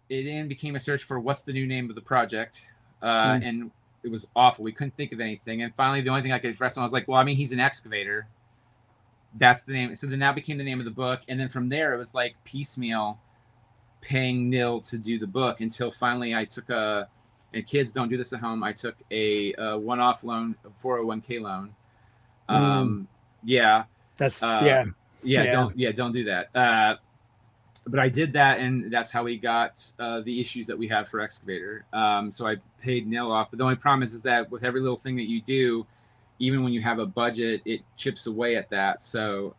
it then became a search for what's the new name of the project. And it was awful. We couldn't think of anything. And finally, the only thing I could express on, I was like, well, I mean, he's an excavator. That's the name. So then that became the name of the book. And then from there, it was like piecemeal paying Nil to do the book, until finally I took and kids don't do this at home, I took a one-off loan, a 401k loan. That's don't do that. But I did that, and that's how we got the issues that we have for Excavator. So I paid Nil off. But the only problem is that with every little thing that you do, even when you have a budget, it chips away at that. So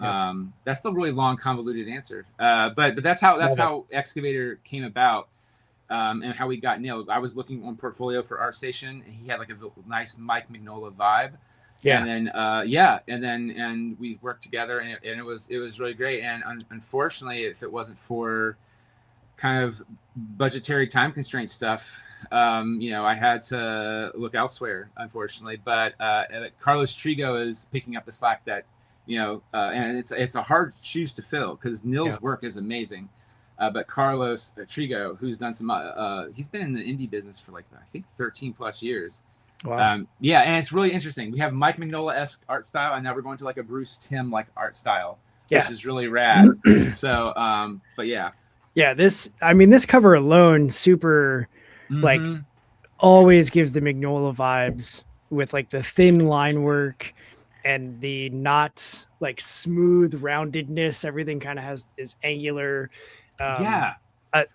that's the really long, convoluted answer. But that's how Excavator came about, and how we got Nil. I was looking on portfolio for ArtStation, and he had like a nice Mike Mignola vibe. Yeah. And then we worked together, and it was really great. And unfortunately, if it wasn't for kind of budgetary time constraint stuff, I had to look elsewhere, unfortunately. But Carlos Trigo is picking up the slack that, and it's a hard shoes to fill because Nil's work is amazing. But Carlos Trigo, who's done some, he's been in the indie business for I think 13 plus years. Wow. And it's really interesting. We have Mike Mignola-esque art style, and now we're going to a Bruce Timm art style, which is really rad. So, but yeah. Yeah, this cover alone, super, always gives the Mignola vibes with the thin line work and the not smooth roundedness. Everything kind of is angular. I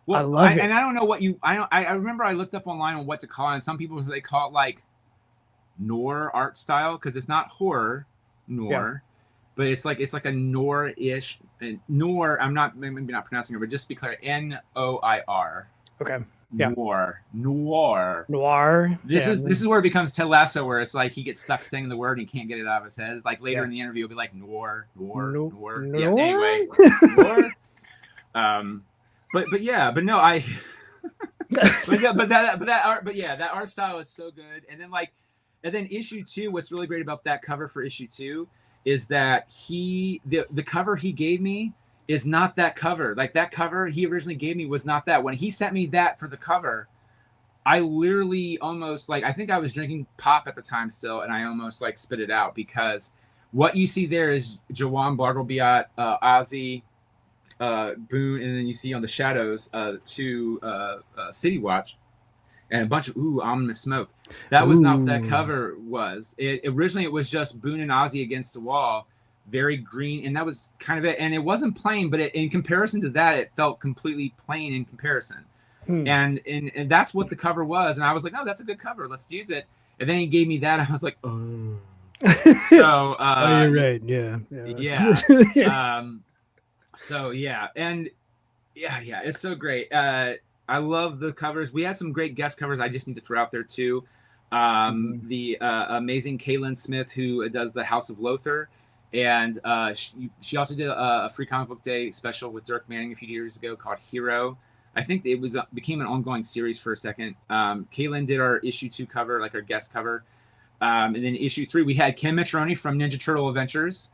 love it. And I don't know what I remember I looked up online on what to call it, and some people, they call it noir art style, because it's not horror noir, but it's like a noir-ish. Noir, I'm not maybe not pronouncing it, but just to be clear, Noir. Okay. Yeah. Noir. This is where it becomes Ted Lasso, where it's he gets stuck saying the word and he can't get it out of his head. It's later in the interview, it'll be noir. Yeah. Anyway, noir. That art style is so good. And then issue 2, what's really great about that cover for issue 2 is that the cover he gave me is not that cover. That cover he originally gave me was not that. When he sent me that for the cover, I literally almost I think I was drinking pop at the time still, and I almost spit it out, because what you see there is Jawan Bartlebiot, Ozzy, Boone, and then you see on the shadows 2 City Watch and a bunch of ominous smoke. That was not what that cover was. Originally it was just Boone and Ozzy against the wall, very green, and that was kind of it. And it wasn't plain, but in comparison to that, it felt completely plain in comparison. And that's what the cover was. And I was like, oh, that's a good cover, let's use it. And then he gave me that, and I was like, oh. So oh, you're right. So and it's so great. I love the covers. We had some great guest covers I just need to throw out there too. The amazing Kaylin Smith, who does the House of Lothar, and she also did a free comic book day special with Dirk Manning a few years ago called Hero. I think it became an ongoing series for a second. Kaylin did our issue 2 cover, our guest cover. And then issue 3, we had Ken Metroni from Ninja Turtle Adventures.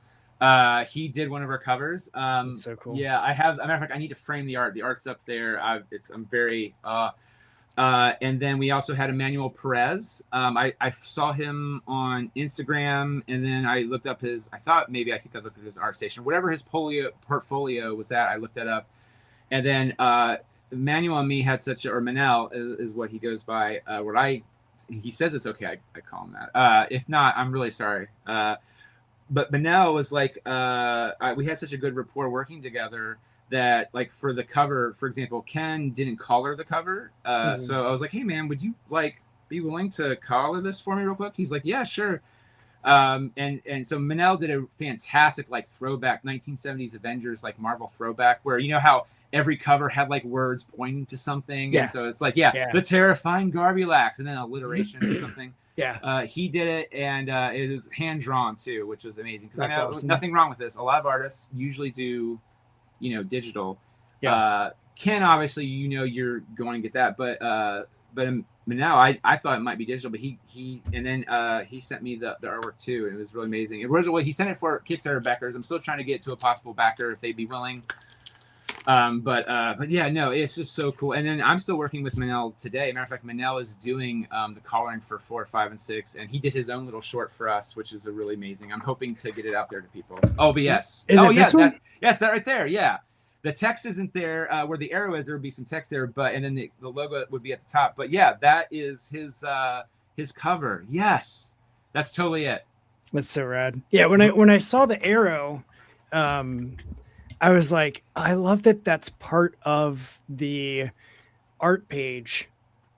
He did one of our covers. That's so cool. Yeah, I have. As a matter of fact, I need to frame the art. The art's up there. I'm very. And then we also had Emmanuel Perez. I saw him on Instagram, and then I looked up his. I think I looked at his art station, whatever his portfolio was at. I looked that up, and then Emmanuel and me had Manel is what he goes by. He says it's okay. I call him that. If not, I'm really sorry. But Manel was we had such a good rapport working together that for the cover, for example, Ken didn't color the cover. So I was like, hey man, would you be willing to color this for me real quick? He's like, yeah, sure. And so Manel did a fantastic throwback 1970s Avengers Marvel throwback, where how every cover had words pointing to something. And so it's the terrifying Garbulax, and then alliteration or something. He did it, and it was hand drawn too, which was amazing, because I know awesome. Nothing wrong with this. A lot of artists usually do, digital. Ken, obviously, you're going to get that, but now I thought it might be digital, but he sent me the artwork too, and it was really amazing. Originally, he sent it for Kickstarter backers. I'm still trying to get to a possible backer if they'd be willing. But yeah, no, it's just so cool. And then I'm still working with Manel today. Matter of fact, Manel is doing the coloring for 4, 5, and 6, and he did his own little short for us, which is really amazing. I'm hoping to get it out there to people. Oh, but yes. It's that right there. Yeah, the text isn't there where the arrow is. There would be some text there, and then the logo would be at the top. But yeah, that is his cover. Yes, that's totally it. That's so rad. Yeah, when I saw the arrow, I was like, I love that that's part of the art page,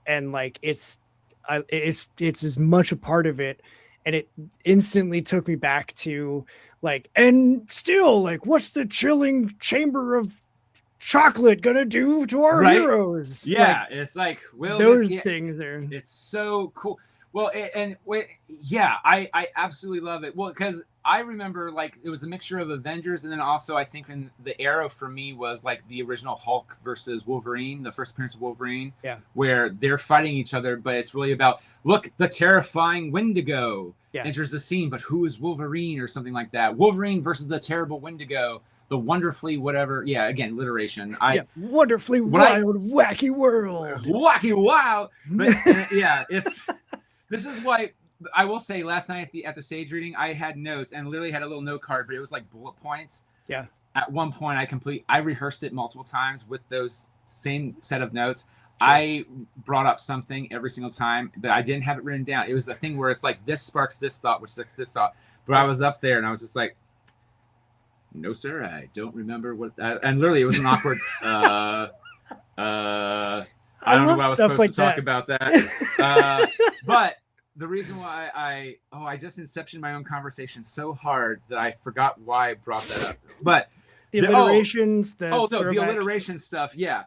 and it's as much a part of it, and it instantly took me back to and still what's the chilling chamber of chocolate gonna do to our heroes? Yeah, it's things are. It's so cool. Well, and wait, yeah, I absolutely love it. Well, because I remember like it was a mixture of Avengers, and then also I think in the era for me was like the original Hulk versus Wolverine, the first appearance of Wolverine, Yeah. where they're fighting each other, but it's really about look, the terrifying Wendigo enters the scene, but who is Wolverine or something like that? Wolverine versus the terrible Wendigo. The wonderfully whatever, yeah. Again, alliteration. Wonderfully wild, wacky world. Wacky wild, but yeah, it's. This is why I will say. Last night at the stage reading, I had notes and literally had a little note card, but it was like bullet points. Yeah. At one point, I rehearsed it multiple times with those same set of notes. Sure. I brought up something every single time, but I didn't have it written down. It was a thing where it's like this sparks this thought, which sparks this thought. But I was up there and I was just like. No, sir, I don't remember what. And literally, it was an awkward. I don't know what I was supposed to talk about that. But the reason why I just inceptioned my own conversation so hard that I forgot why I brought that up. But the alliterations. The alliteration stuff. Yeah.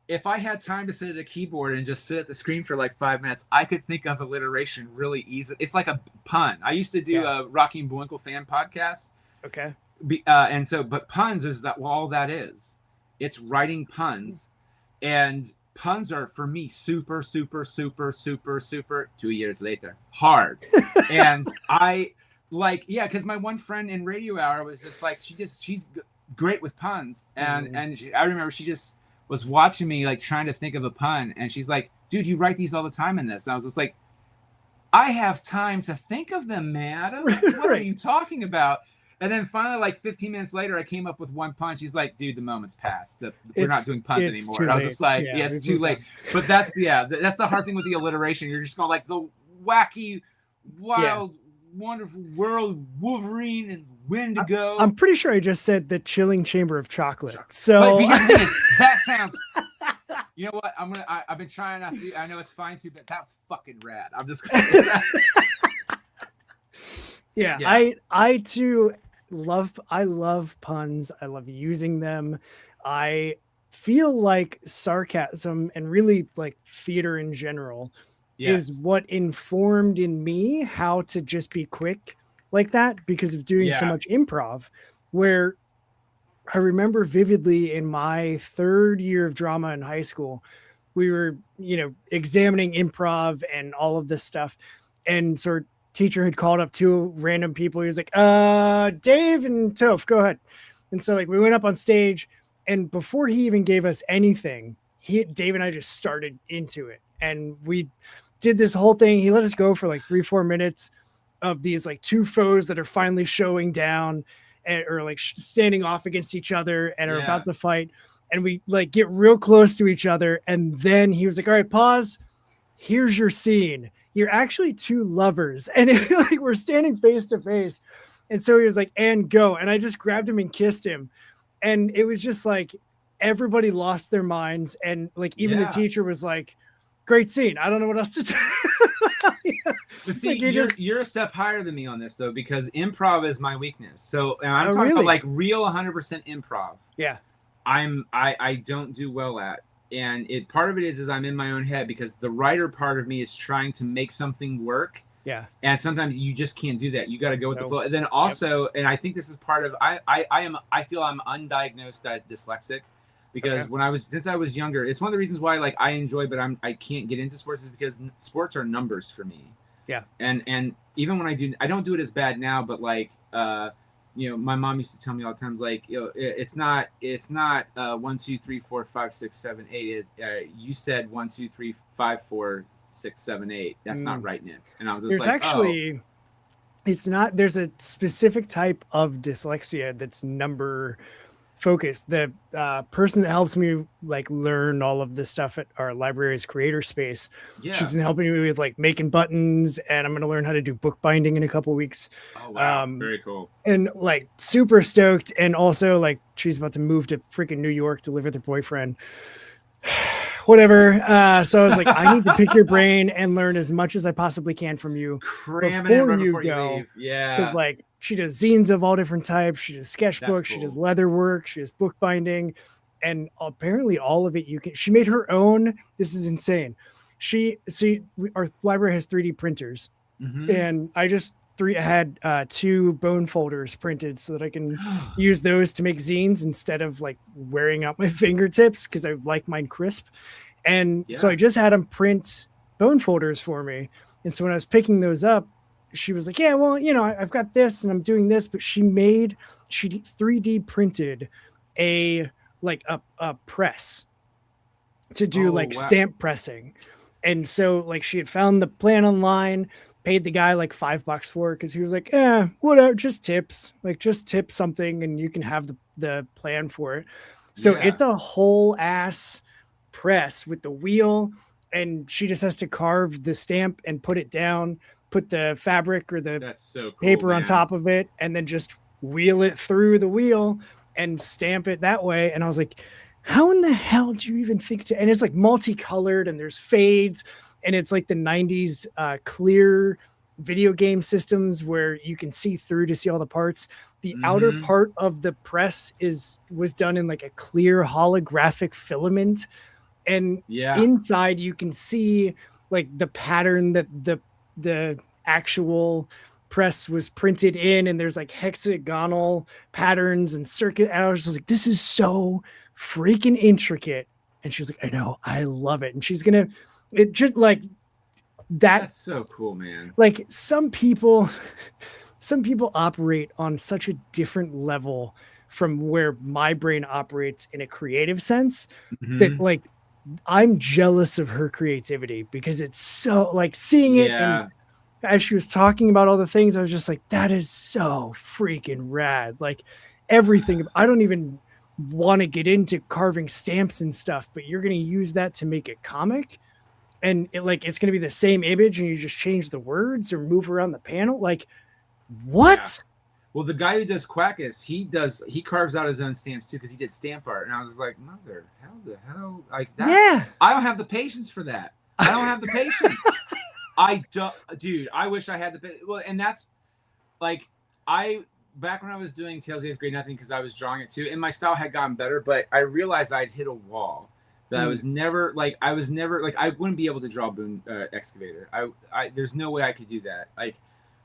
If I had time to sit at a keyboard and just sit at the screen for like 5 minutes, I could think of alliteration really easy. It's like a pun. I used to do a Rocky and Bullwinkle fan podcast. Okay. But puns is that all that is. It's writing puns, and puns are for me super 2 years later hard. And I like because my one friend in Radio Hour was just like she's great with puns, and I remember she just was watching me like trying to think of a pun, and she's like, "Dude, you write these all the time in this." And I was just like, "I have time to think of them, man. What are you talking about?" And then finally, like 15 minutes later, I came up with one pun. She's like, "Dude, the moment's passed. We're not doing puns anymore." And I was just like, "Yeah, it's too late." But that's the hard thing with the alliteration. You're just going like the wacky, wild, wonderful world, Wolverine and Wendigo. I'm pretty sure I just said the chilling chamber of chocolate. So that sounds. You know what? I've been trying not to. I know it's fine too, but that was fucking rad. I'm just. Yeah, I too. I love puns. I love using them. I feel like sarcasm and really like theater in general is what informed in me how to just be quick like that because of doing so much improv. Where I remember vividly in my third year of drama in high school, we were, examining improv and all of this stuff, and sort of teacher had called up two random people. He was like, Dave and Toph, go ahead. And so like we went up on stage, and before he even gave us anything, Dave and I just started into it. And we did this whole thing. He let us go for like 3-4 minutes of these like two foes that are finally showing down or like standing off against each other and are about to fight. And we like get real close to each other. And then he was like, all right, pause. Here's your scene. You're actually two lovers. And like we're standing face to face. And so he was like, and go. And I just grabbed him and kissed him. And it was just like, everybody lost their minds. And like, even the teacher was like, great scene. I don't know what else to say. But see, like you're a step higher than me on this though, because improv is my weakness. So and I'm talking about like real 100% improv. Yeah. I don't do well at. And part of it is I'm in my own head because the writer part of me is trying to make something work. Yeah. And sometimes you just can't do that. You got to go with the flow. And then also, and I think this is part of I feel I'm undiagnosed dyslexic because since I was younger, it's one of the reasons why like I enjoy but I can't get into sports is because sports are numbers for me. Yeah. And even when I don't do it as bad now, but like my mom used to tell me all the times, like, it's not 1, 2, 3, 4, 5, 6, 7, 8. You said 1, 2, 3, 5, 4, 6, 7, 8. That's not right, Nick. And I was just it's not. There's a specific type of dyslexia that's number focused. The person that helps me like learn all of this stuff at our library's creator space, she's been helping me with like making buttons, and I'm going to learn how to do bookbinding in a couple of weeks. Oh wow, very cool. And like super stoked. And also like she's about to move to freaking New York to live with her boyfriend. Whatever. So I was like, I need to pick your brain and learn as much as I possibly can from you before you go. Yeah. Because like she does zines of all different types. She does sketchbooks. She does leather work. She does bookbinding, and apparently all of it she made her own. This is insane. Our library has 3D printers, Mhm. and I had 2 bone folders printed so that I can use those to make zines instead of like wearing out my fingertips because I like mine crisp. And so I just had them print bone folders for me. And so when I was picking those up, she was like, yeah, well, you know, I've got this and I'm doing this, but she 3D printed a press to do like stamp pressing. And so like she had found the plan online, paid the guy like $5 for it because he was like, whatever, just tips, like just tip something and you can have the plan for it. So it's a whole ass press with the wheel, and she just has to carve the stamp and put it down, put the fabric or the paper on top of it, and then just wheel it through the wheel and stamp it that way. And I was like, how in the hell do you even think to? And it's like multicolored and there's fades, and it's like the 90s clear video game systems where you can see through to see all the parts. The outer part of the press was done in like a clear holographic filament, and inside you can see like the pattern that the actual press was printed in, and there's like hexagonal patterns and circuit. And I was just like, this is so freaking intricate. And she was like, I know, I love it. And she's gonna, it just like that's so cool, man. Like some people operate on such a different level from where my brain operates in a creative sense that like I'm jealous of her creativity, because it's so like seeing it. And as she was talking about all the things, I was just like, that is so freaking rad. Like everything. I don't even want to get into carving stamps and stuff, but you're going to use that to make a comic, and it's going to be the same image and you just change the words or move around the panel. Like what? Yeah. Well, the guy who does Quackus, he carves out his own stamps too, because he did stamp art. And I was like, mother, how the hell? Like that? Yeah. I don't have the patience for that. I don't have the patience. I don't, dude, I wish I had the, well, and that's like, back when I was doing Tales of the 8th Grade Nothing, because I was drawing it too, and my style had gotten better, but I realized I'd hit a wall that I was never like, I wouldn't be able to draw Boone Excavator. There's no way I could do that. Like,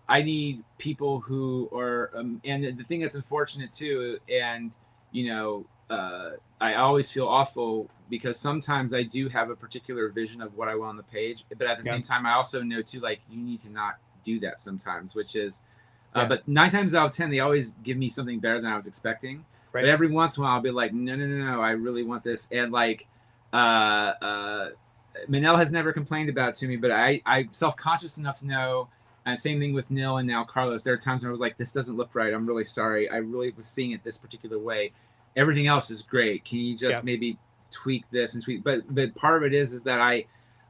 I need people who are, and the thing that's unfortunate too, and you know, I always feel awful because sometimes I do have a particular vision of what I want on the page, but at the same time, I also know too, like, you need to not do that sometimes, which is, but 9 times out of 10, they always give me something better than I was expecting. Right. But every once in a while, I'll be like, no, I really want this. And like, Manel has never complained about it to me, but I'm self-conscious enough to know. And same thing with Nil and now Carlos. There are times when I was like, this doesn't look right. I'm really sorry. I really was seeing it this particular way. Everything else is great. Can you just maybe tweak this and tweak? But part of it is that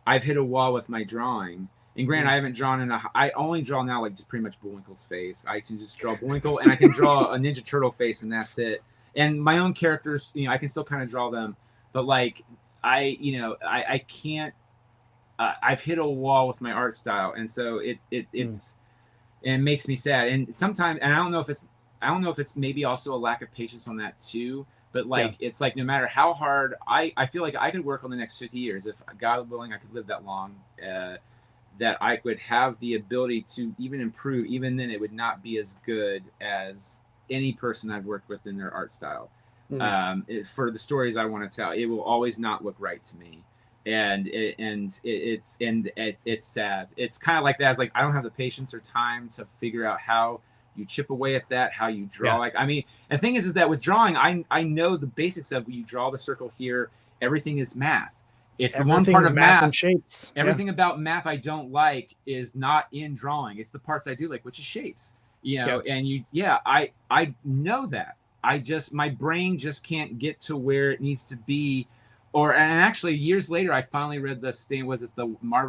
I've hit a wall with my drawing. And granted, I haven't drawn I only draw now like just pretty much Bullwinkle's face. I can just draw Bullwinkle, and I can draw a Ninja Turtle face, and that's it. And my own characters, you know, I can still kind of draw them, but like I can't. I've hit a wall with my art style, and so it makes me sad. And sometimes, and I don't know if it's maybe also a lack of patience on that too. But like it's like no matter how hard I feel like I could work on the next 50 years, if God willing I could live that long, that I would have the ability to even improve. Even then, it would not be as good as any person I've worked with in their art style. For the stories I want to tell, it will always not look right to me. And it's sad. It's kind of like that. It's like I don't have the patience or time to figure out how you chip away at that, how you draw. Like, I mean, and the thing is that with drawing, I know the basics of you draw the circle here. Everything is math. It's the one part of math and shapes. Everything about math I don't like is not in drawing. It's the parts I do like, which is shapes. You know, and I know that. My brain just can't get to where it needs to be. And actually, years later, I finally read this thing. Was it the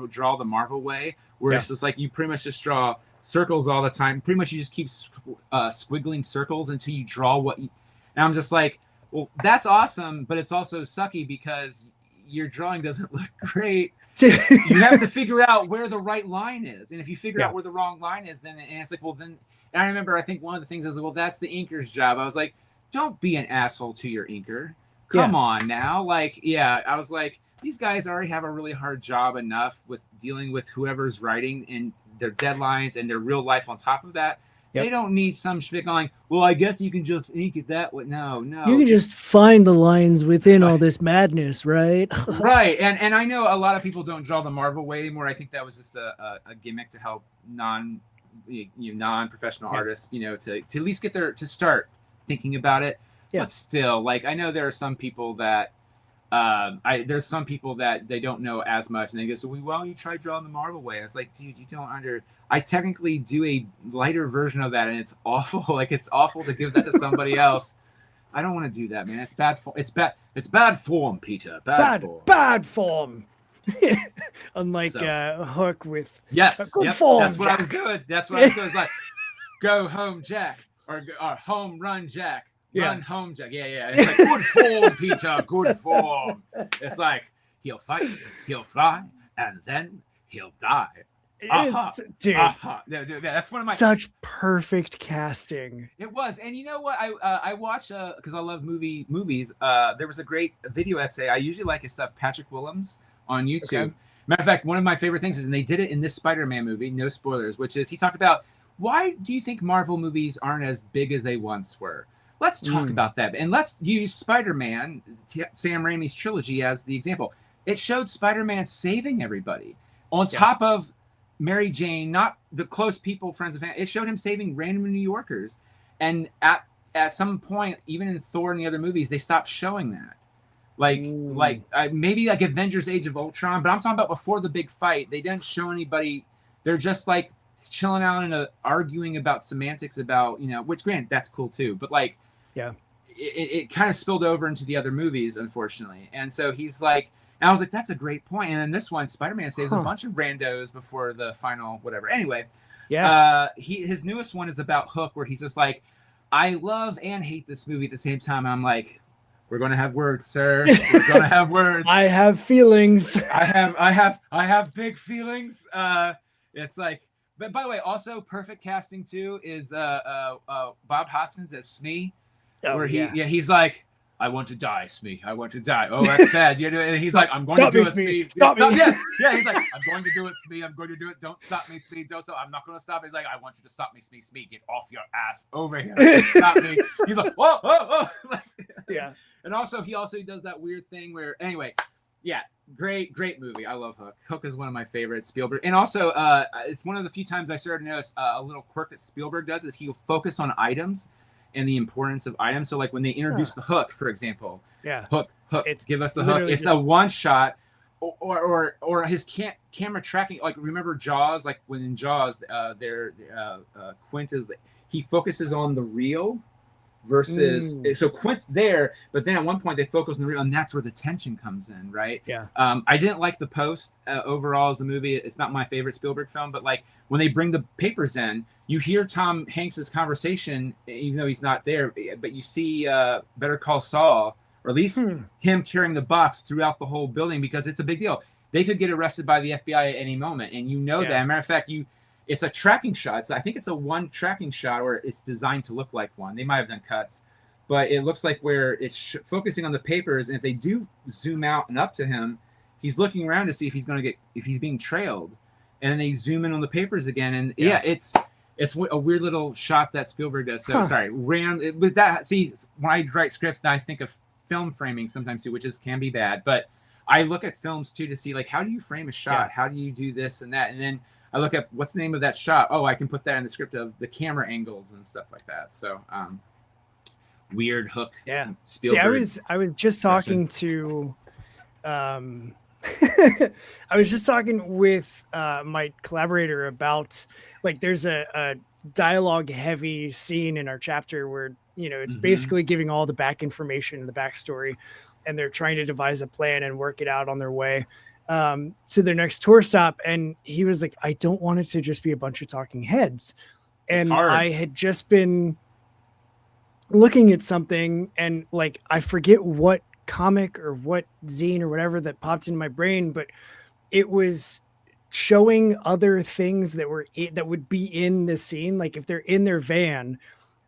Draw the Marvel Way? Where it's just like you pretty much just draw circles all the time. Pretty much you just keep squiggling circles until you draw what you... And I'm just like, well, that's awesome, but it's also sucky because your drawing doesn't look great. You have to figure out where the right line is. And if you figure out where the wrong line is, then and it's like, well, then... And I remember, I think one of the things is, well, that's the inker's job. I was like, don't be an asshole to your inker. Come on now. Like, I was like, these guys already have a really hard job enough with dealing with whoever's writing and their deadlines and their real life on top of that. Yep. They don't need some shtick going, well, I guess you can just ink it that way. No. You can just find the lines within all this madness, right? Right. And I know a lot of people don't draw the Marvel way anymore. I think that was just a gimmick to help non-professional artists, to at least get to start thinking about it. Yeah. But still, like, I know there are some people that there's some people that they don't know as much, and they go, so why don't you try drawing the Marvel way? I was like, dude, you don't I technically do a lighter version of that, and it's awful. Like, it's awful to give that to somebody else. I don't want to do that, man. It's bad form. It's bad form, Peter. Bad form. Unlike Hook with form. That's what I was doing. That's what I was doing. It's like, go home, Jack, or home run, Jack. Run home, Jack. Yeah. It's like, good form, Peter. Good form. It's like, he'll fight, he'll fly, and then he'll die. Dude, that's one of my such perfect casting. It was, and you know what? I watched because I love movies. There was a great video essay. I usually like his stuff. Patrick Willems on YouTube. Okay. Matter of fact, one of my favorite things is, and they did it in this Spider-Man movie. No spoilers. Which is, he talked about, why do you think Marvel movies aren't as big as they once were? Let's talk about that, and let's use Spider-Man, Sam Raimi's trilogy, as the example. It showed Spider-Man saving everybody on top of Mary Jane, not the close people, friends and family. It showed him saving random New Yorkers, and at some point, even in Thor and the other movies, they stopped showing that. Maybe like Avengers: Age of Ultron, but I'm talking about before the big fight. They didn't show anybody. They're just like chilling out and arguing about semantics about, which, granted, that's cool too, but like. Yeah, it kind of spilled over into the other movies, unfortunately. And so he's like, and I was like, that's a great point. And then this one, Spider-Man saves a bunch of randos before the final whatever. Anyway, his newest one is about Hook, where he's just like, I love and hate this movie at the same time. I'm like, we're gonna have words, sir. We're gonna have words. I have feelings. I have big feelings. It's like. But by the way, also perfect casting too is Bob Hoskins as Smee. Where he's like, I want to die, Smee. I want to die. Oh, that's bad. And he's like, I'm going to do it, Smee. Stop me. Yes. Yeah, he's like, I'm going to do it, Smee. I'm going to do it. Don't stop me, Smee. I'm not going to stop. He's like, I want you to stop me, Smee. Smee, get off your ass over here. Stop me. He's like, whoa. Yeah. And also, he does that weird thing where, anyway, yeah, great movie. I love Hook. Hook is one of my favorites. Spielberg. And also, it's one of the few times I started to notice a little quirk that Spielberg does is he'll focus on items and the importance of items. So like when they introduce the hook, for example, hook, give us the hook. It's a one shot, or his camera tracking. Like, remember Jaws? Like when in Jaws, Quint is, he focuses on the reel versus so Quint's there, but then at one point they focus on the reel, and that's where the tension comes in, right? Yeah. I didn't like The Post overall as a movie. It's not my favorite Spielberg film, but like when they bring the papers in, you hear Tom Hanks's conversation, even though he's not there, but you see Better Call Saul, or at least him carrying the box throughout the whole building, because it's a big deal. They could get arrested by the FBI at any moment, and that. As a matter of fact, it's a tracking shot. I think it's a one tracking shot, or it's designed to look like one. They might have done cuts, but it looks like where it's focusing on the papers. And if they do zoom out and up to him, he's looking around to see if he's being trailed, and then they zoom in on the papers again. And it's a weird little shot that Spielberg does. So sorry, with that. See, when I write scripts, I think of film framing sometimes too, which can be bad. But I look at films too to see, like, how do you frame a shot? How do you do this and that? And then I look up what's the name of that shot. Oh, I can put that in the script of the camera angles and stuff like that. So weird Hook. Yeah. Spielberg. See, I was just talking to I was just talking with my collaborator about, like, there's a dialogue heavy scene in our chapter where, it's basically giving all the back information and the backstory, and they're trying to devise a plan and work it out on their way to their next tour stop. And he was like, I don't want it to just be a bunch of talking heads. And I had just been looking at something, and like, I forget what comic or what zine or whatever that popped into my brain, but it was showing other things that would be in the scene. Like if they're in their van,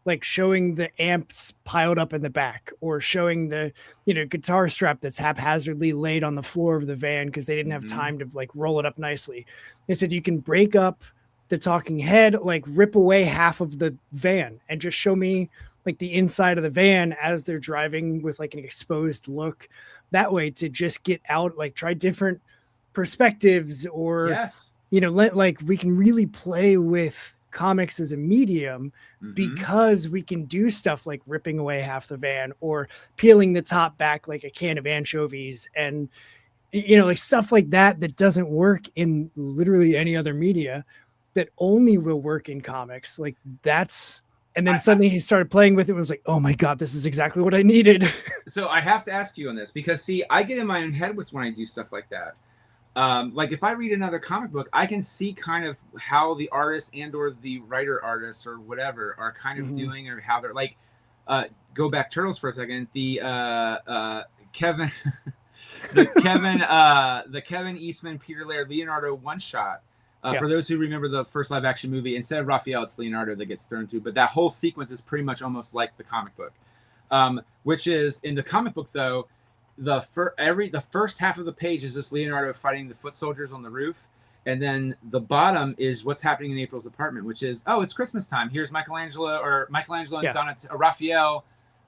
like showing the amps piled up in the back, or showing the, guitar strap that's haphazardly laid on the floor of the van because they didn't have time to like roll it up nicely. They said you can break up the talking head, like rip away half of the van and just show me like the inside of the van as they're driving with like an exposed look, that way to just get out, like try different perspectives, or like we can really play with comics as a medium because we can do stuff like ripping away half the van or peeling the top back like a can of anchovies, and like stuff like that doesn't work in literally any other media, that only will work in comics. Like that's, and then suddenly he started playing with it, was like, oh my God, this is exactly what I needed. So I have to ask you on this, because see, I get in my own head with when I do stuff like that. Like if I read another comic book, I can see kind of how the artist and or the writer artists or whatever are kind of doing, or how they're like, go back Turtles for a second. The Kevin, the Kevin Eastman, Peter Laird, Leonardo one shot. For those who remember the first live action movie, instead of Raphael, it's Leonardo that gets thrown through. But that whole sequence is pretty much almost like the comic book, which is in the comic book though. The first half of the page is just Leonardo fighting the foot soldiers on the roof, and then the bottom is what's happening in April's apartment, which is, oh, it's Christmas time. Here's Michelangelo and Raphael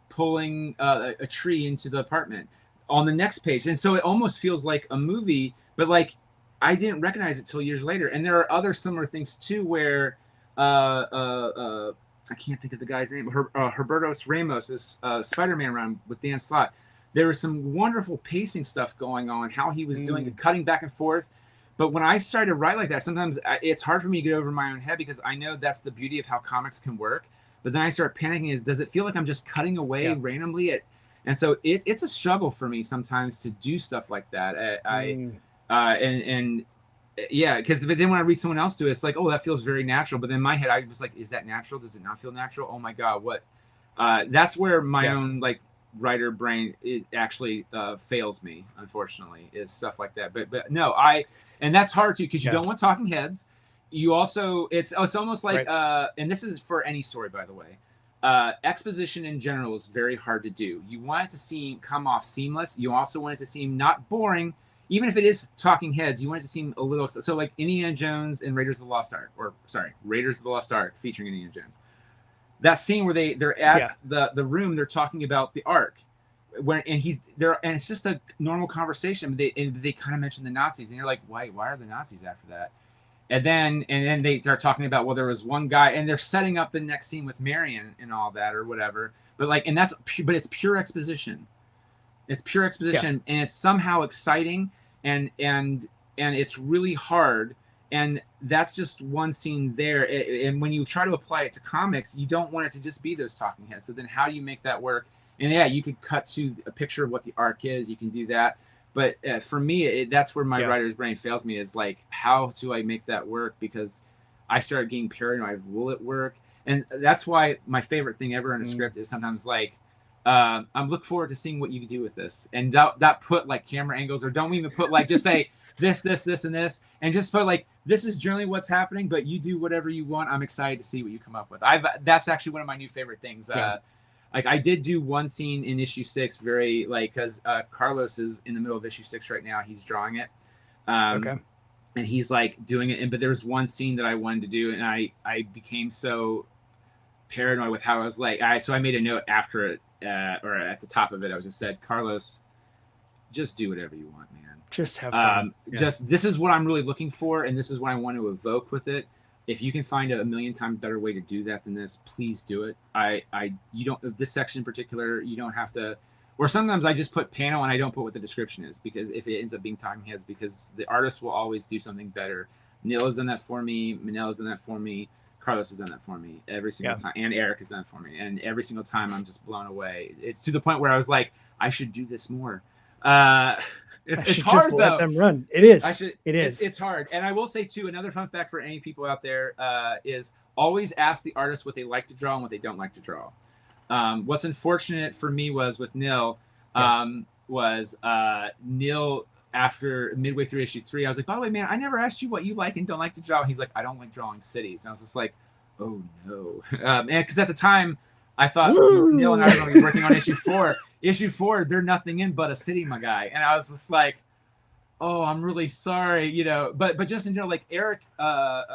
pulling a tree into the apartment on the next page, and so it almost feels like a movie, but like I didn't recognize it till years later. And there are other similar things too, where I can't think of the guy's name. Herberto Ramos' Spider-Man run with Dan Slott. There was some wonderful pacing stuff going on, how he was doing it, cutting back and forth. But when I started to write like that, sometimes it's hard for me to get over my own head, because I know that's the beauty of how comics can work. But then I start panicking, does it feel like I'm just cutting away randomly? And so it's a struggle for me sometimes to do stuff like that. But then when I read someone else do it, it's like, oh, that feels very natural. But in my head, I was like, is that natural? Does it not feel natural? Oh my God, what? That's where my own like writer brain actually fails me, unfortunately, is stuff like that. But no, and that's hard too, because you don't want talking heads. You also, it's almost like, and this is for any story, by the way. Exposition in general is very hard to do. You want it to come off seamless. You also want it to seem not boring. Even if it is talking heads, you want it to seem a little, so like Indiana Jones and Raiders of the Lost Ark, Raiders of the Lost Ark featuring Indiana Jones. That scene where they're at the room, they're talking about the Ark, and he's there, and it's just a normal conversation. They kind of mention the Nazis, and you're like, why are the Nazis after that? And then they start talking about, well, there was one guy, and they're setting up the next scene with Marion and all that or whatever. But like, and it's pure exposition. It's pure exposition, and it's somehow exciting, and it's really hard. And that's just one scene there. And when you try to apply it to comics, you don't want it to just be those talking heads. So then how do you make that work? And you could cut to a picture of what the arc is. You can do that. But for me, that's where my writer's brain fails me, is like, how do I make that work? Because I started getting paranoid. Will it work? And that's why my favorite thing ever in a script is sometimes like, I'm looking forward to seeing what you can do with this. And that put like camera angles, or don't even put like, just say this, and this, and just put like, this is generally what's happening, but you do whatever you want. I'm excited to see what you come up with. That's actually one of my new favorite things. Like I did do one scene in issue 6, very like, because Carlos is in the middle of issue 6 right now. He's drawing it. And he's like doing it. But there was one scene that I wanted to do, and I became so paranoid with how I was like, so I made a note after it, or at the top of it, I was just said, Carlos, just do whatever you want, man. Just have fun. This is what I'm really looking for, and this is what I want to evoke with it. If you can find a million times better way to do that than this, please do it. You don't, this section in particular, you don't have to, or sometimes I just put panel and I don't put what the description is, because if it ends up being talking heads, because the artist will always do something better. Neil has done that for me. Manel has done that for me. Carlos has done that for me every single time. And Eric has done it for me. And every single time I'm just blown away. It's to the point where I was like, I should do this more. It's hard, just let them run. It is. It's hard. And I will say too, another fun fact for any people out there is always ask the artist what they like to draw and what they don't like to draw. What's unfortunate for me was with Neil, Neil, after midway through issue 3, I was like, by the way, man, I never asked you what you like and don't like to draw. He's like, I don't like drawing cities. And I was just like, oh no. And because at the time I thought Neil and I were going to be working on issue 4. Issue 4, they're nothing in but a city, my guy. And I was just like, oh, I'm really sorry, you know. But just in general, like Eric,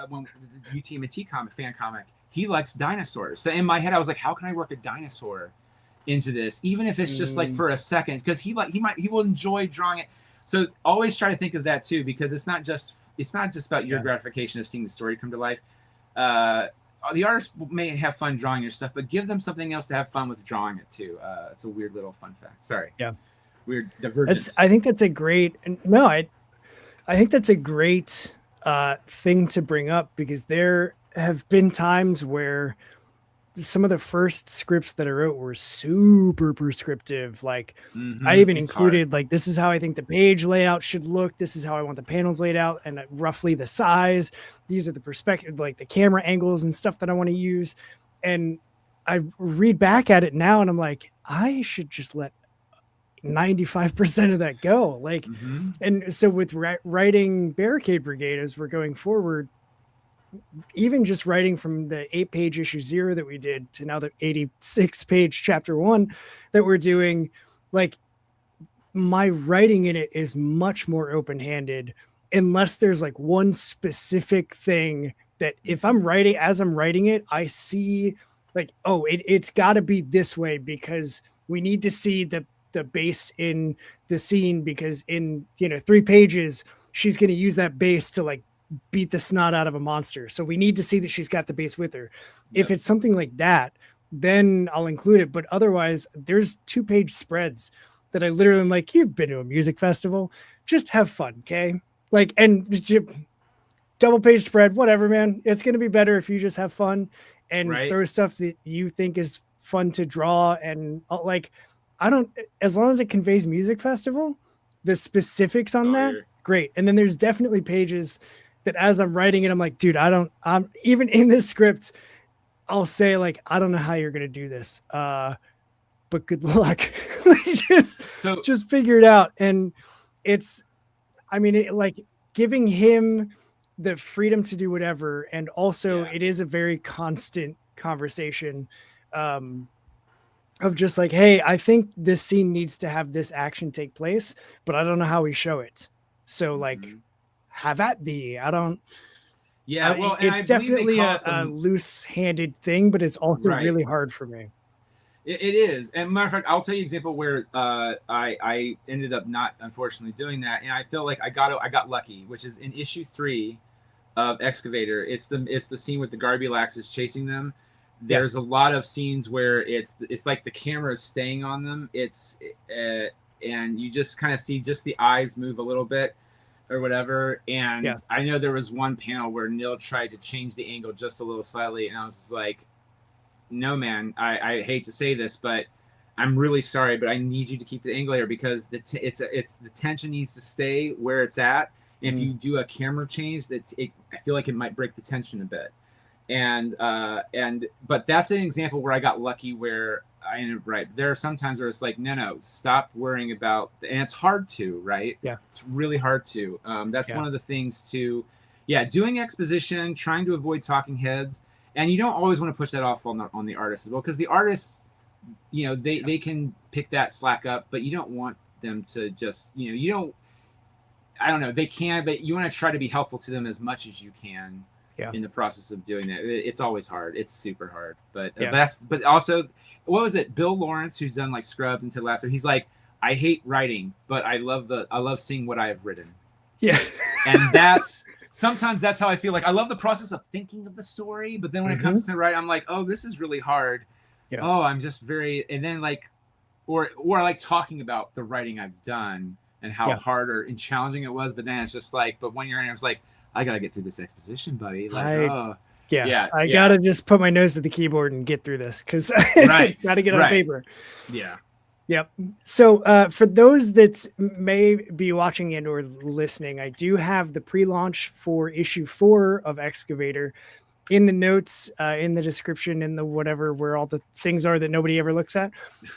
when the UTMT fan comic, he likes dinosaurs. So in my head, I was like, how can I work a dinosaur into this, even if it's just like for a second? Because he will enjoy drawing it. So always try to think of that too, because it's not just about your gratification of seeing the story come to life. The artist may have fun drawing your stuff, but give them something else to have fun with drawing it too. It's a weird little fun fact. Sorry. Yeah. Weird divergence. I think that's a great, no, I think that's a great thing to bring up, because there have been times where some of the first scripts that I wrote were super prescriptive. Like I even included like, this is how I think the page layout should look. This is how I want the panels laid out, and roughly the size. These are the perspective, like the camera angles and stuff that I want to use. And I read back at it now and I'm like, I should just let 95% of that go. Like, and so with writing Barricade Brigade, as we're going forward, even just writing from the 8-page issue 0 that we did to now the 86-page chapter 1 that we're doing, like my writing in it is much more open-handed, unless there's like one specific thing that if I'm writing, as I'm writing it, I see like, oh, it's got to be this way, because we need to see the base in the scene, because in 3 pages she's going to use that base to like beat the snot out of a monster, so we need to see that she's got the base with her. If it's something like that, then I'll include it. But otherwise, there's 2-page spreads that I literally am like, you've been to a music festival, just have fun, okay? Like, and double-page spread, whatever, man. It's going to be better if you just have fun and throw stuff that you think is fun to draw. And like, I don't, as long as it conveys music festival, the specifics on that, great. And then there's definitely pages that as I'm writing it, I'm like, dude, I'm even in this script, I'll say like, I don't know how you're going to do this. But good luck. just figure it out. And it's, I mean, like giving him the freedom to do whatever. And also it is a very constant conversation, of just like, hey, I think this scene needs to have this action take place, but I don't know how we show it. So like, have at thee. I don't. Yeah, well, it's definitely a loose-handed thing, but it's also really hard for me. It is. And matter of fact, I'll tell you an example where I ended up not, unfortunately, doing that, and I feel like I got lucky, which is in issue 3 of Excavator. It's the scene with the Garbilax is chasing them. There's a lot of scenes where it's like the camera is staying on them. And you just kind of see just the eyes move a little bit or whatever. And I know there was one panel where Neil tried to change the angle just a little slightly, and I was just like, no, man, I hate to say this, but I'm really sorry, but I need you to keep the angle here, because the tension needs to stay where it's at. And if you do a camera change, I feel like it might break the tension a bit. But that's an example where I got lucky, where I ended up right. There are some times where it's like, no, stop worrying about, and it's hard to, right? Yeah. It's really hard to. That's one of the things to, doing exposition, trying to avoid talking heads. And you don't always want to push that off on the artist as well, because the artists, they can pick that slack up, but you don't want them to just, you don't, I don't know, they can, but you want to try to be helpful to them as much as you can. In the process of doing that. It's always hard. It's super hard. But but also, what was it? Bill Lawrence, who's done like Scrubs and Ted Lasso, he's like, I hate writing, but I love seeing what I have written. Yeah. And sometimes that's how I feel. Like I love the process of thinking of the story, but then when it comes to write, I'm like, oh, this is really hard. Yeah. Oh, I'm just very, and then like, or I like talking about the writing I've done and how hard and challenging it was. But then it's just like, but when you're in, I was like, I gotta get through this exposition, buddy. Like, I gotta just put my nose to the keyboard and get through this, because I gotta get on paper. Yeah. Yep. So for those that may be watching and or listening, I do have the pre-launch for issue 4 of Excavator in the notes, in the description, in the whatever, where all the things are that nobody ever looks at.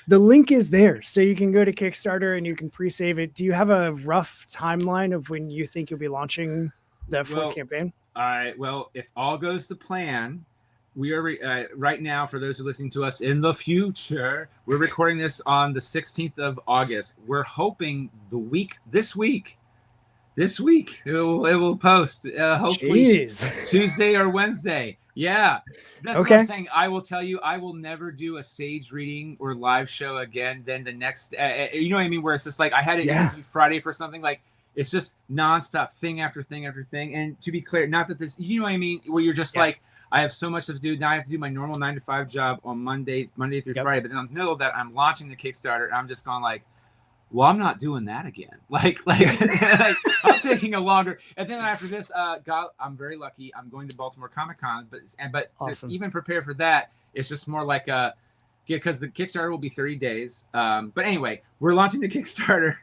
The link is there, so you can go to Kickstarter and you can pre-save it. Do you have a rough timeline of when you think you'll be launching the 4th campaign? Well, if all goes to plan, we are right now, for those who are listening to us in the future, we're recording this on the 16th of August. We're hoping this week it will post, hopefully Tuesday or Wednesday. Yeah, that's what I'm saying. I will tell you, I will never do a stage reading or live show again. Then the next, you know what I mean? Where it's just like, I had an interview Friday for something, like, it's just nonstop, thing after thing after thing. And to be clear, not that this, you know what I mean? Where you're just like, I have so much to do. Now I have to do my normal 9 to 5 job on Monday through Friday. But then in the middle of that, I'm launching the Kickstarter. And I'm just going like, well, I'm not doing that again. Like I'm taking a longer. And then after this, God, I'm very lucky. I'm going to Baltimore Comic-Con, but awesome. To even prepare for that, it's just more like because the Kickstarter will be 30 days. But anyway, we're launching the Kickstarter.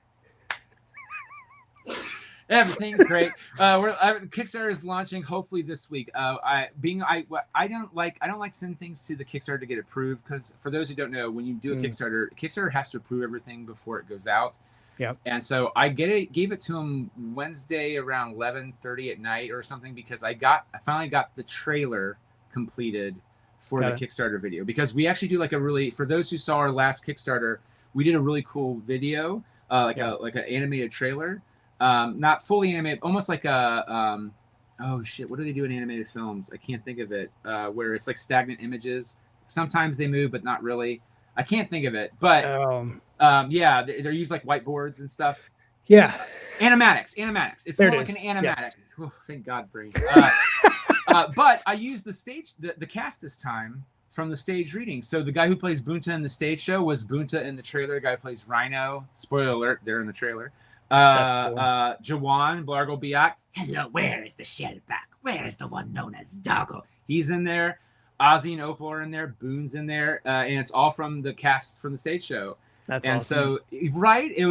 Everything's great. Kickstarter is launching hopefully this week. I don't like sending things to the Kickstarter to get approved, because for those who don't know, when you do a Kickstarter has to approve everything before it goes out. Yeah. And so I gave it to him Wednesday around 11:30 at night or something, because I finally got the trailer completed for the Kickstarter video, because we actually do for those who saw our last Kickstarter, we did a really cool video, like an animated trailer. Not fully animated, almost like a oh shit, what do they do in animated films? I can't think of it. Where it's like stagnant images. Sometimes they move, but not really. I can't think of it. But they're used like whiteboards and stuff. Yeah. Animatics. It's more like an animatic. Yes. Oh, thank God, brain. But I used the cast this time from the stage reading. So the guy who plays Bunta in the stage show was Bunta in the trailer. The guy who plays Rhino, spoiler alert, they're in the trailer. Jawan Blargo Biak. Hello, where is the Shellback? Where is the one known as Doggo? He's in there. Ozzy and Opal are in there. Boone's in there, and it's all from the cast from the stage show. That's awesome.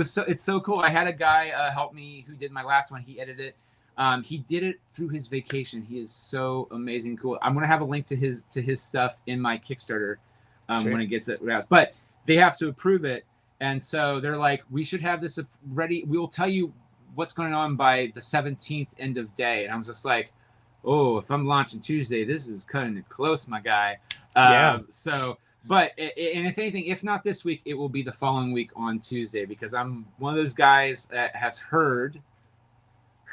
So it's so cool. I had a guy help me who did my last one. He edited it. He did it through his vacation. He is so amazing, cool. I'm gonna have a link to his stuff in my Kickstarter when it gets it out. But they have to approve it. And so they're like, we should have this ready. We will tell you what's going on by the 17th end of day. And I was just like, oh, if I'm launching Tuesday, this is cutting it close, my guy. So, but, and if anything, if not this week, it will be the following week on Tuesday, because I'm one of those guys that has heard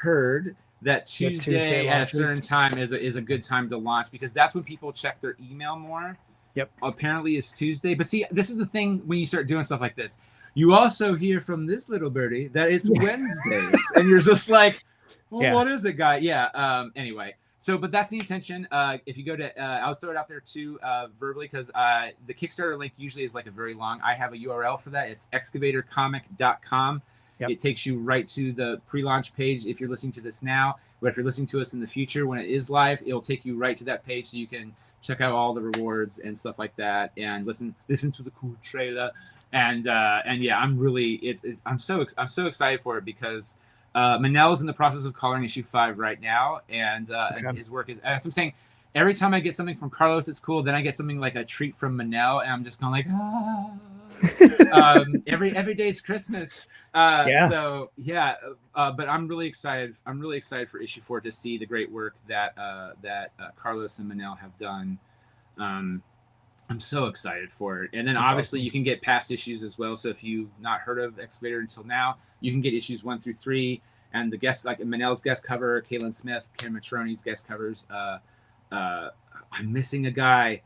that Tuesday at a certain time is a good time to launch, because that's when people check their email more. Yep. Apparently it's Tuesday. But see, this is the thing when you start doing stuff like this. You also hear from this little birdie that it's Wednesdays. And you're just like, well, what is it, guy? Yeah. Anyway. So, but that's the intention. If you go to, I'll throw it out there too, verbally, because the Kickstarter link usually is like a very long. I have a URL for that. It's excavatorcomic.com. Yep. It takes you right to the pre-launch page if you're listening to this now. But if you're listening to us in the future when it is live, it'll take you right to that page, so you can check out all the rewards and stuff like that, and listen to the cool trailer, and yeah, I'm so excited for it, because Manel's in the process of coloring issue 5 right now, and his work is, as I'm saying, every time I get something from Carlos, it's cool. Then I get something like a treat from Manel, and I'm just going like, every day's Christmas. So yeah, but I'm really excited. I'm really excited for issue 4 to see the great work that Carlos and Manel have done. I'm so excited for it. And then obviously you can get past issues as well. So if you've not heard of Excavator until now, you can get issues 1 through 3, and the guests, like Manel's guest cover, Kaylin Smith, Ken Matroni's guest covers. I'm missing a guy.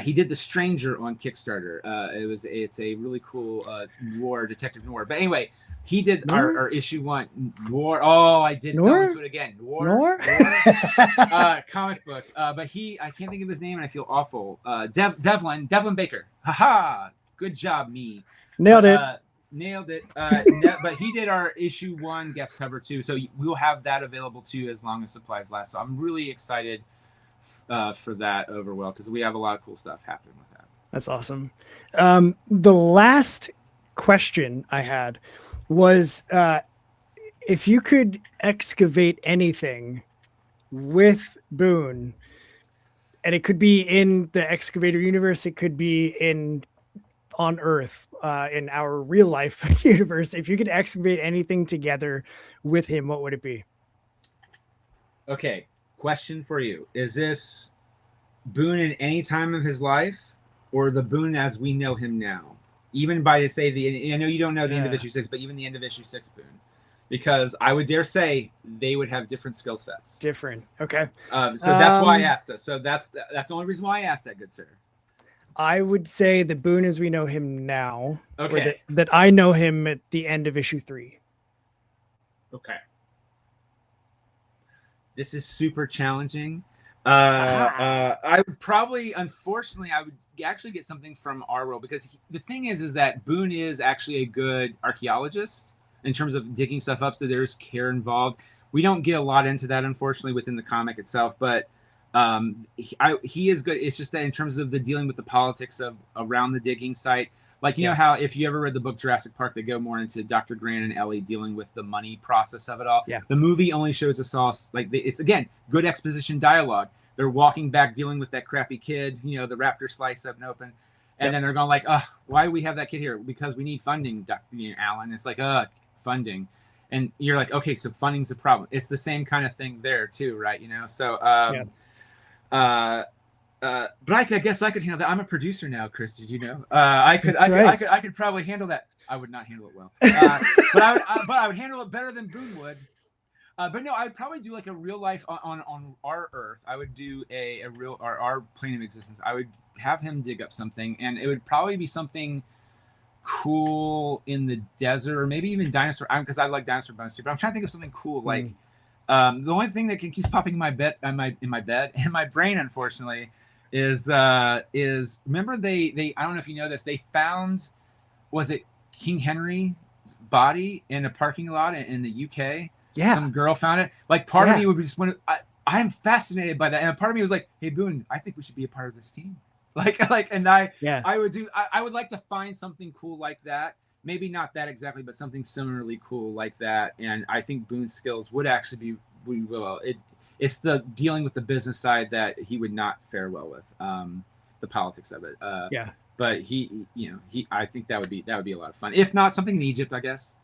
He did The Stranger on Kickstarter. It's a really cool detective noir. But anyway, he did our issue 1 noir. Oh, I did go into it again. Noir? Comic book. But I can't think of his name, and I feel awful. Devlin Baker. Haha. Good job, me. Nailed it. But he did our issue 1 guest cover too, so we'll have that available too as long as supplies last. So I'm really excited for that overall, because we have a lot of cool stuff happening with that. That's awesome. The last question I had was, if you could excavate anything with Boone, and it could be in the Excavator universe, it could be on Earth, in our real life universe, if you could excavate anything together with him, what would it be? Okay. Question for you. Is this Boone in any time of his life, or the Boone as we know him now? Even by say I know you don't know the end of issue 6, but even the end of issue 6 Boone, because I would dare say they would have different skill sets. Different. Okay. So that's why I asked that. So that's the only reason why I asked that, good sir. I would say the Boone as we know him now. Okay. That I know him at the end of issue 3. Okay. This is super challenging. I would probably, unfortunately, I would actually get something from our world, because the thing is that Boone is actually a good archaeologist in terms of digging stuff up. So there's care involved. We don't get a lot into that, unfortunately, within the comic itself, but he is good. It's just that in terms of the dealing with the politics of around the digging site, like, you know how if you ever read the book Jurassic Park, they go more into Dr. Grant and Ellie dealing with the money process of it all. Yeah. The movie only shows us all, like, it's, again, good exposition dialogue. They're walking back, dealing with that crappy kid, you know, the raptor slice up and open. And then they're going like, why do we have that kid here? Because we need funding, Alan. It's like, funding. And you're like, okay, so funding's a problem. It's the same kind of thing there too, right? You know, so, but I guess I could handle that. I'm a producer now, Chris. Did you know? I could probably handle that. I would not handle it well, but I would handle it better than Boone would. But no, I would probably do like a real life on our Earth. I would do a real our plane of existence. I would have him dig up something, and it would probably be something cool in the desert, or maybe even dinosaur. Because I like dinosaur bones too. But I'm trying to think of something cool. Like the only thing that keeps popping in my bed, in my brain, unfortunately, is remember they I don't know if you know this, they found, was it King Henry's body in a parking lot in the UK? Yeah, some girl found it. Like, part of me would just want to, I'm fascinated by that, and a part of me was like, hey Boone, I think we should be a part of this team. I would like to find something cool like that. Maybe not that exactly, but something similarly cool like that. And I think Boone's skills would actually be well. It's the dealing with the business side that he would not fare well with, the politics of it. But I think that would be a lot of fun. If not, something in Egypt, I guess.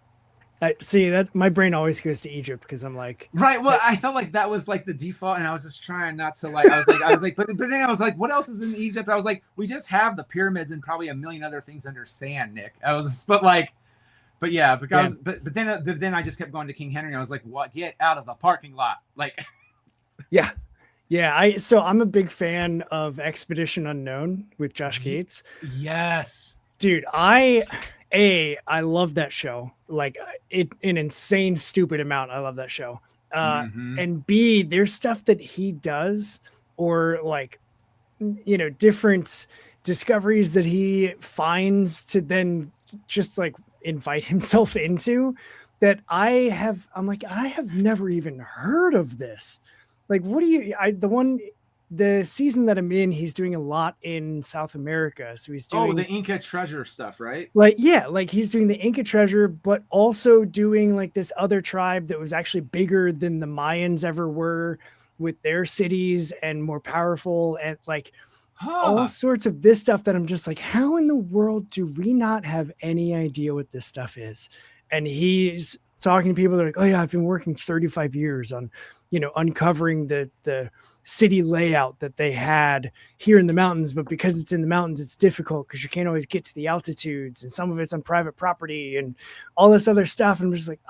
I see that my brain always goes to Egypt because I'm like, right. Well, I felt like that was like the default, and I was just trying not to like. I was like, but then I was like, what else is in Egypt? I was like, we just have the pyramids and probably a million other things under sand, Nick. But then I just kept going to King Henry. And I was like, what? Get out of the parking lot, like. Yeah. So I'm a big fan of Expedition Unknown with Josh Gates. Yes, dude. I love that show, like an insane, stupid amount. I love that show. And B, there's stuff that he does, or like, different discoveries that he finds to then just like invite himself into that I'm like, I have never even heard of this. Like, what do you, the season that I'm in, he's doing a lot in South America. So he's doing the Inca treasure stuff, right? Like he's doing the Inca treasure, but also doing like this other tribe that was actually bigger than the Mayans ever were, with their cities and more powerful, and like all sorts of this stuff that I'm just like, how in the world do we not have any idea what this stuff is? And he's talking to people that are like, oh yeah, I've been working 35 years on, uncovering the city layout that they had here in the mountains, but because it's in the mountains, it's difficult because you can't always get to the altitudes, and some of it's on private property and all this other stuff. And I'm just like,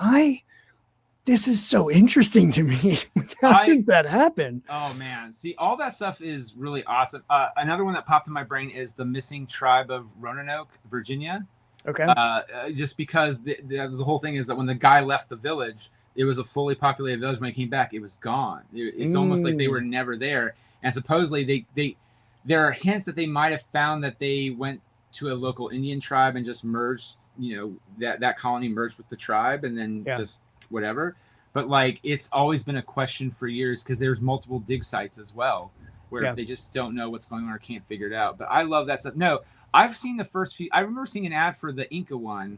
this is so interesting to me. How did that happen? Oh man. See, all that stuff is really awesome. Another one that popped in my brain is the missing tribe of Roanoke, Virginia. Okay. Just because the whole thing is that when the guy left the village, it was a fully populated village. When he came back, it was gone. It's almost like they were never there. And supposedly there are hints that they might have found that they went to a local Indian tribe and just merged, that colony merged with the tribe, and then just whatever. But like, it's always been a question for years, because there's multiple dig sites as well where they just don't know what's going on or can't figure it out. But I love that stuff. No, I've seen the first few. I remember seeing an ad for the Inca one.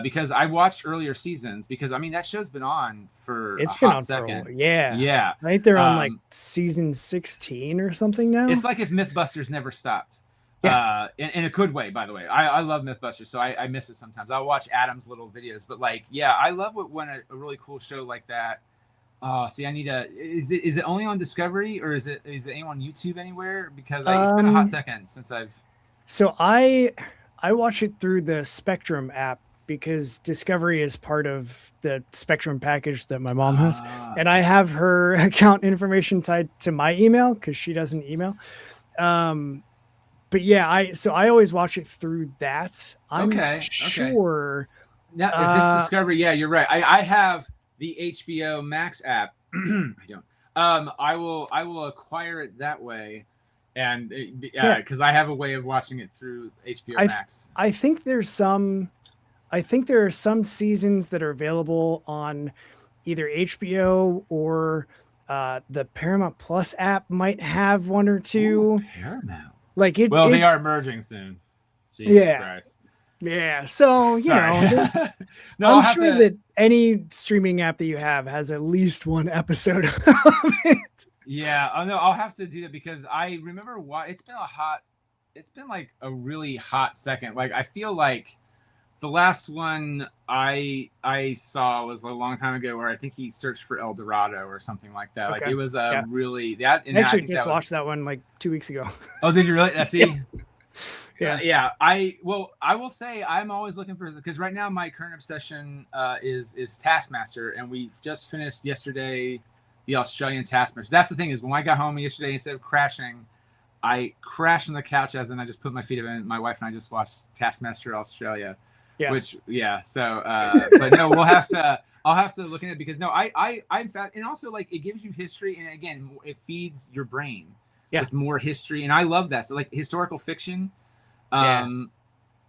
Because I watched earlier seasons, because I mean that show's been on for a hot second. Yeah. I think they're on like season 16 or something now. It's like if Mythbusters never stopped. In a good way, by the way. I love Mythbusters, so I miss it sometimes. I'll watch Adam's little videos, but like, I love when a really cool show like that. Oh, see, I need a. Is it only on Discovery, or is it anyone on YouTube anywhere? Because it's been a hot second since I've. So I watch it through the Spectrum app because Discovery is part of the Spectrum package that my mom has, and I have her account information tied to my email because she doesn't email. But yeah, I always watch it through that. I'm sure. Now, if it's Discovery, yeah, you're right. I have the HBO Max app. I don't. I will acquire it that way, and because I have a way of watching it through HBO Max. I think there are some seasons that are available on either HBO or the Paramount Plus app might have one or two. Ooh, Paramount. Like they are merging soon. Jesus Christ. Yeah. So, I'm sure that any streaming app that you have has at least one episode of it. Yeah. Oh, no, I'll have to do that because I remember it's been like a really hot second. Like, I feel like the last one I saw was a long time ago where I think he searched for El Dorado or something like that. Okay. Like, it was really that. And actually, just watched that one like 2 weeks ago. Oh, did you really? See? Yeah. I will say I'm always looking for, because right now my current obsession is Taskmaster, and we just finished yesterday the Australian Taskmaster. That's the thing, is when I got home yesterday, instead of crashing, I crashed on the couch I just put my feet up, and my wife and I just watched Taskmaster Australia. Yeah. So but no, I'll have to look at it because I'm fat, and also like it gives you history, and again it feeds your brain with more history, and I love that. So like historical fiction. Oh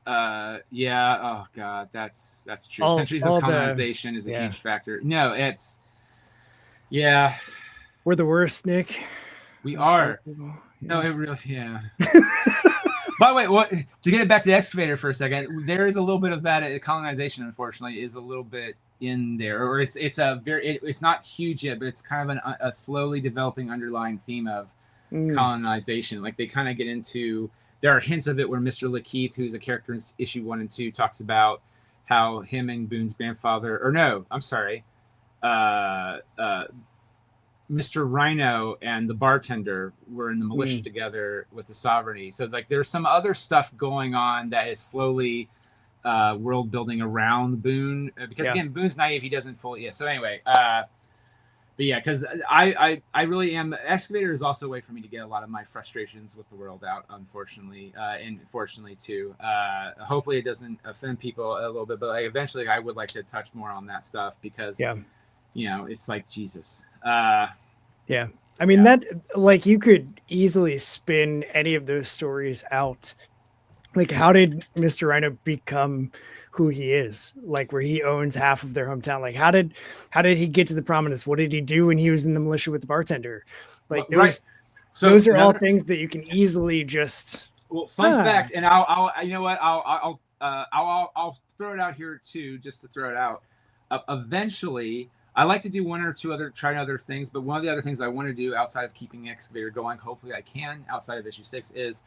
god, that's true. Centuries of colonization is a huge factor. No, it's we're the worst, Nick. We are. No, it really By the way, to get it back to the Excavator for a second, there is a little bit of that. Colonization, unfortunately, is a little bit in there, or it's not huge yet, but it's kind of a slowly developing underlying theme of colonization. Like they kind of get into. There are hints of it where Mr. Lakeith, who's a character in issue 1 and 2, talks about how him and Boone's grandfather, Mr. Rhino and the bartender were in the militia together with the Sovereignty. So like there's some other stuff going on that is slowly world building around Boone, because again, Boone's naive, he doesn't fully. Yeah. So anyway, but yeah, because I really am. Excavator is also a way for me to get a lot of my frustrations with the world out, unfortunately, and fortunately too. Hopefully it doesn't offend people a little bit, but like eventually I would like to touch more on that stuff because, it's like Jesus. I mean that, like, you could easily spin any of those stories out. Like, how did Mr. Rhino become who he is, like where he owns half of their hometown? Like how did he get to the prominence? What did he do when he was in the militia with the bartenter? Like those are all things that you can easily just fun fact, and I'll you know what, I'll throw it out here too, just to throw it out. Eventually I like to do one or two other things, but one of the other things I want to do outside of keeping Excavator going, hopefully I can outside of issue 6, is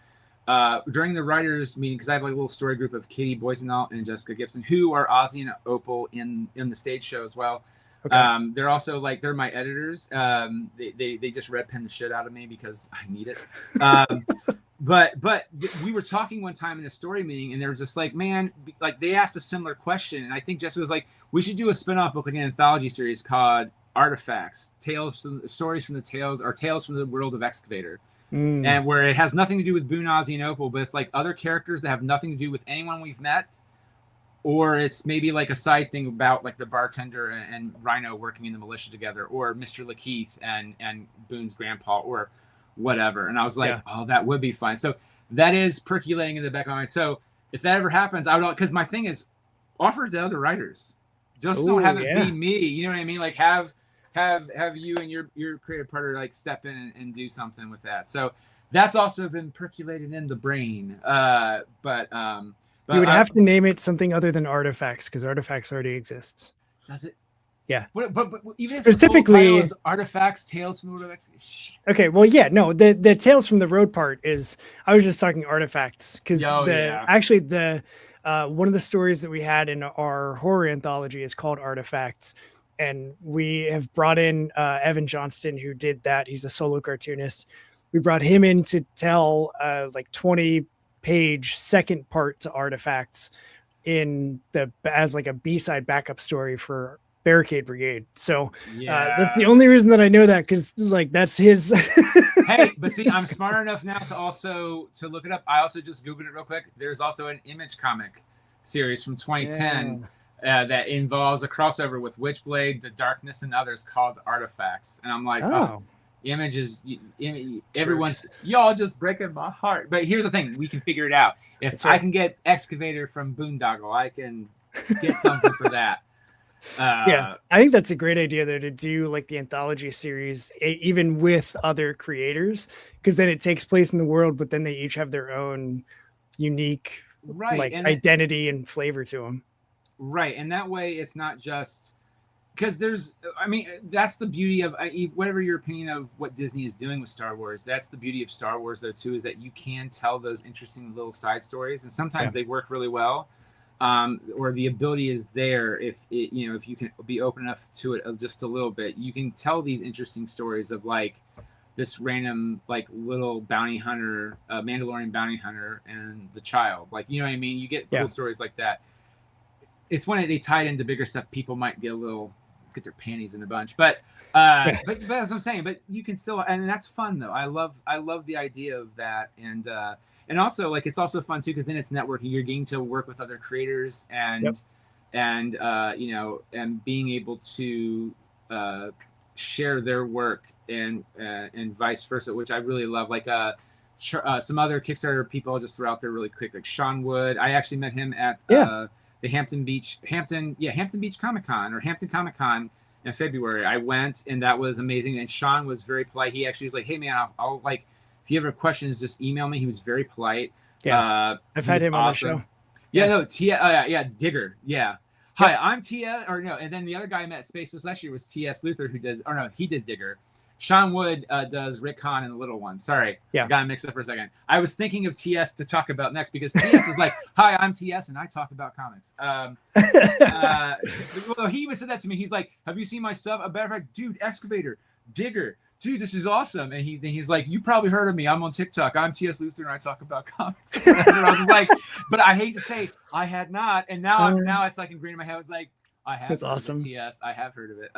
during the writers meeting, because I have like a little story group of Katie Boisenault and Jessica Gibson, who are Ozzy and Opal in the stage show as well. Okay. They're also like, they're my editors. They just red pen the shit out of me because I need it. But we were talking one time in a story meeting, and they were just like, man, like they asked a similar question, and I think Jessica was like, we should do a spin-off book, like an anthology series called Artifacts, Stories from the World of Excavator. And where it has nothing to do with Boone, Ozzy, and Opal, but it's like other characters that have nothing to do with anyone we've met, or it's maybe like a side thing about like the bartender and Rhino working in the militia together, or Mr. Lakeith and Boone's grandpa, or whatever. And I was like, oh, that would be fun. So that is percolating in the back of my mind. So if that ever happens, I would, because my thing is, offer it to other writers. Just don't have it be me. You know what I mean? Like have you and your creative partner like step in and do something with that. So that's also been percolated in the brain. But you would have to name it something other than Artifacts, because Artifacts already exists. Does it? Yeah. But even specifically if Artifacts, Tales from the Road. Okay, well, yeah, no, the Tales from the Road part is, I was just talking Artifacts, because actually the one of the stories that we had in our horror anthology is called Artifacts. and we have brought in Evan Johnston, who did that. He's a solo cartoonist. We brought him in to tell like 20-page second part to Artifacts as like a B-side backup story for Barricade Brigade. So that's the only reason that I know that, because like that's his. Hey, but see, I'm smart enough now to look it up. I also just Googled it real quick. There's also an Image comic series from 2010 that involves a crossover with Witchblade, The Darkness, and others called Artifacts. And I'm like, oh Image is everyone's y'all just breaking my heart. But here's the thing, we can figure it out. If I can get Excavator from Boondoggle, I can get something for that. I think that's a great idea though, to do like the anthology series even with other creators, because then it takes place in the world, but then they each have their own unique like identity and flavor to them. Right, and that way it's not just because that's the beauty of whatever your opinion of what Disney is doing with Star Wars. That's the beauty of Star Wars though too, is that you can tell those interesting little side stories, and sometimes they work really well. Or the ability is there if you can be open enough to it just a little bit, you can tell these interesting stories of like this random like little bounty hunter, Mandalorian bounty hunter, and the child. Like, you know what I mean? You get cool stories like that. It's when they tie it into bigger stuff, people might get their panties in a bunch. But that's what I'm saying. But you can still, and that's fun though. I love the idea of that, and also like it's also fun too, because then it's networking. You're getting to work with other creators and being able to share their work and vice versa, which I really love. Like some other Kickstarter people I'll just throw out there really quick, like Sean Wood. I actually met him at the Hampton Beach Comic Con or Hampton Comic Con in February. I went, and that was amazing. And Sean was very polite. He actually was like, "Hey man, I'll like, if you ever have questions, just email me." He was very polite. Yeah, I've had him on the show. Digger. Yeah. Hi, I'm Tia, and then the other guy I met at Spaces last year was T.S. Luther, he does Digger. Sean Wood does Rick Kahn and the Little One. Sorry, I got mixed up for a second. I was thinking of T.S. to talk about next, because T.S. is like, "Hi, I'm T.S. and I talk about comics." Well, he even said that to me. He's like, "Have you seen my stuff?" A matter of fact, dude, Excavator, Digger, dude, this is awesome. And he's like, "You probably heard of me. I'm on TikTok. I'm T.S. Luther and I talk about comics." And I was like, but I hate to say I had not. And now it's like ingrained in my head. I was like, I have. That's awesome. TS, I have heard of it.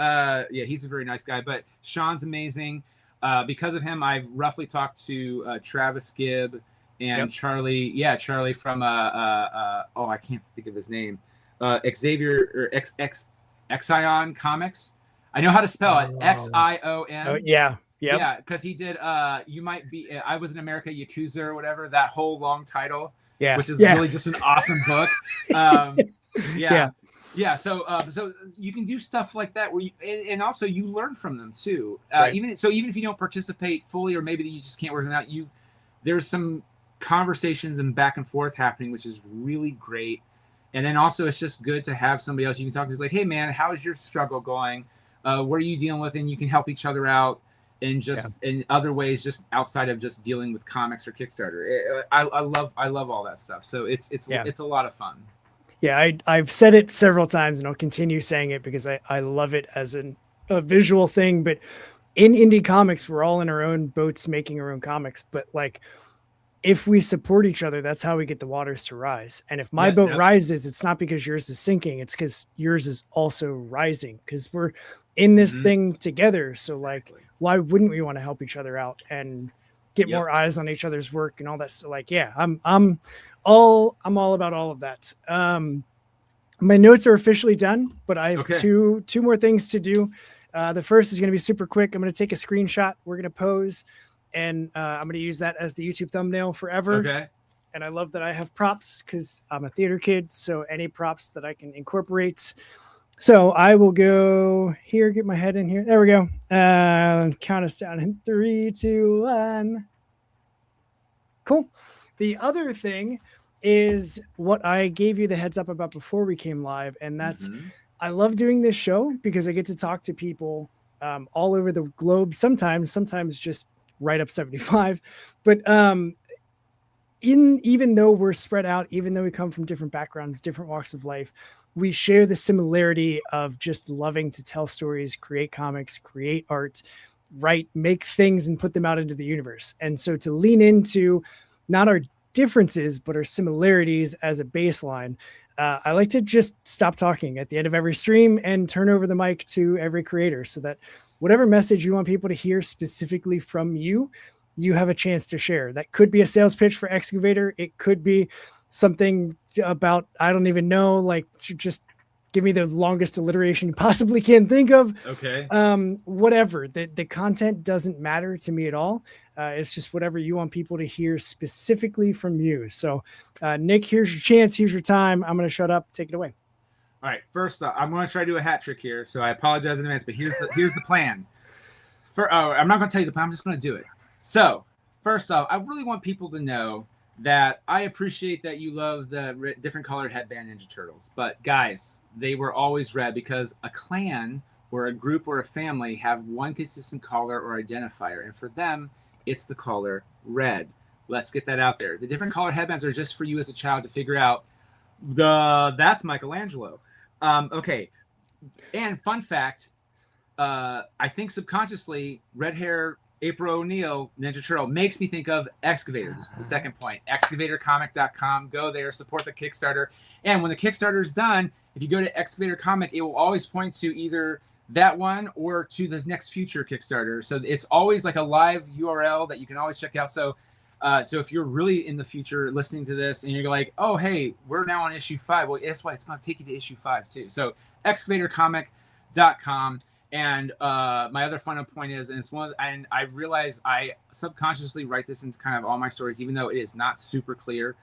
He's a very nice guy. But Sean's amazing. Because of him, I've roughly talked to Travis Gibb and Charlie. Yeah, Charlie from I can't think of his name. Xavier or Xion Comics. I know how to spell it. Xion. Oh, yeah. Yep. Yeah, because he did You Might Be I Was in America, Yakuza or whatever, that whole long title. Yeah. Which is really just an awesome book. So you can do stuff like that where and also you learn from them too. Even if you don't participate fully, or maybe you just can't work it out, there's some conversations and back and forth happening, which is really great. And then also it's just good to have somebody else you can talk to who's like, "Hey man, how's your struggle going? What are you dealing with?" And you can help each other out in other ways, just outside of just dealing with comics or Kickstarter. I love all that stuff. So it's a lot of fun. Yeah, I've said it several times, and I'll continue saying it because I love it as a visual thing. But in indie comics, we're all in our own boats making our own comics. But like, if we support each other, that's how we get the waters to rise. And if my boat rises, it's not because yours is sinking. It's because yours is also rising, because we're in this thing together. So like, why wouldn't we want to help each other out and get more eyes on each other's work and all that stuff? Like, I'm all about all of that. My notes are officially done, but I have two more things to do. The first is going to be super quick. I'm going to take a screenshot. We're going to pose, and I'm going to use that as the YouTube thumbnail forever. Okay. And I love that I have props because I'm a theater kid. So any props that I can incorporate. So I will go here, get my head in here. There we go. Count us down in 3, 2, 1. Cool. The other thing is what I gave you the heads up about before we came live. And that's, I love doing this show because I get to talk to people all over the globe. Sometimes just right up 75. But even though we're spread out, even though we come from different backgrounds, different walks of life, we share the similarity of just loving to tell stories, create comics, create art, write, make things and put them out into the universe. And so to lean into not our differences, but our similarities as a baseline, I like to just stop talking at the end of every stream and turn over the mic to every creator so that whatever message you want people to hear specifically from you, you have a chance to share. That could be a sales pitch for Excavator. It could be something about, I don't even know, like just give me the longest alliteration you possibly can think of. Okay. Whatever. The content doesn't matter to me at all. It's just whatever you want people to hear specifically from you. So, Nick, here's your chance. Here's your time. I'm going to shut up. Take it away. All right. First off, I'm going to try to do a hat trick here. So I apologize in advance, but here's the plan. I'm not going to tell you the plan. I'm just going to do it. So first off, I really want people to know that I appreciate that you love the different colored headband Ninja Turtles. But guys, they were always red because a clan or a group or a family have one consistent color or identifier. And for them, it's the color red. Let's get that out there. The different colored headbands are just for you as a child to figure out that's Michelangelo. Okay. And fun fact, I think subconsciously red hair April O'Neil, Ninja Turtle, makes me think of Excavator. This is the second point. Excavatorcomic.com. Go there, support the Kickstarter. And when the Kickstarter is done, if you go to Excavator Comic, it will always point to either that one or to the next future Kickstarter. So it's always like a live URL that you can always check out. So if you're really in the future listening to this and you're like, oh, hey, we're now on issue 5. Well, guess what? It's going to take you to issue 5 too. So excavatorcomic.com. And my other final point is, and I realize I subconsciously write this into kind of all my stories, even though it is not super clear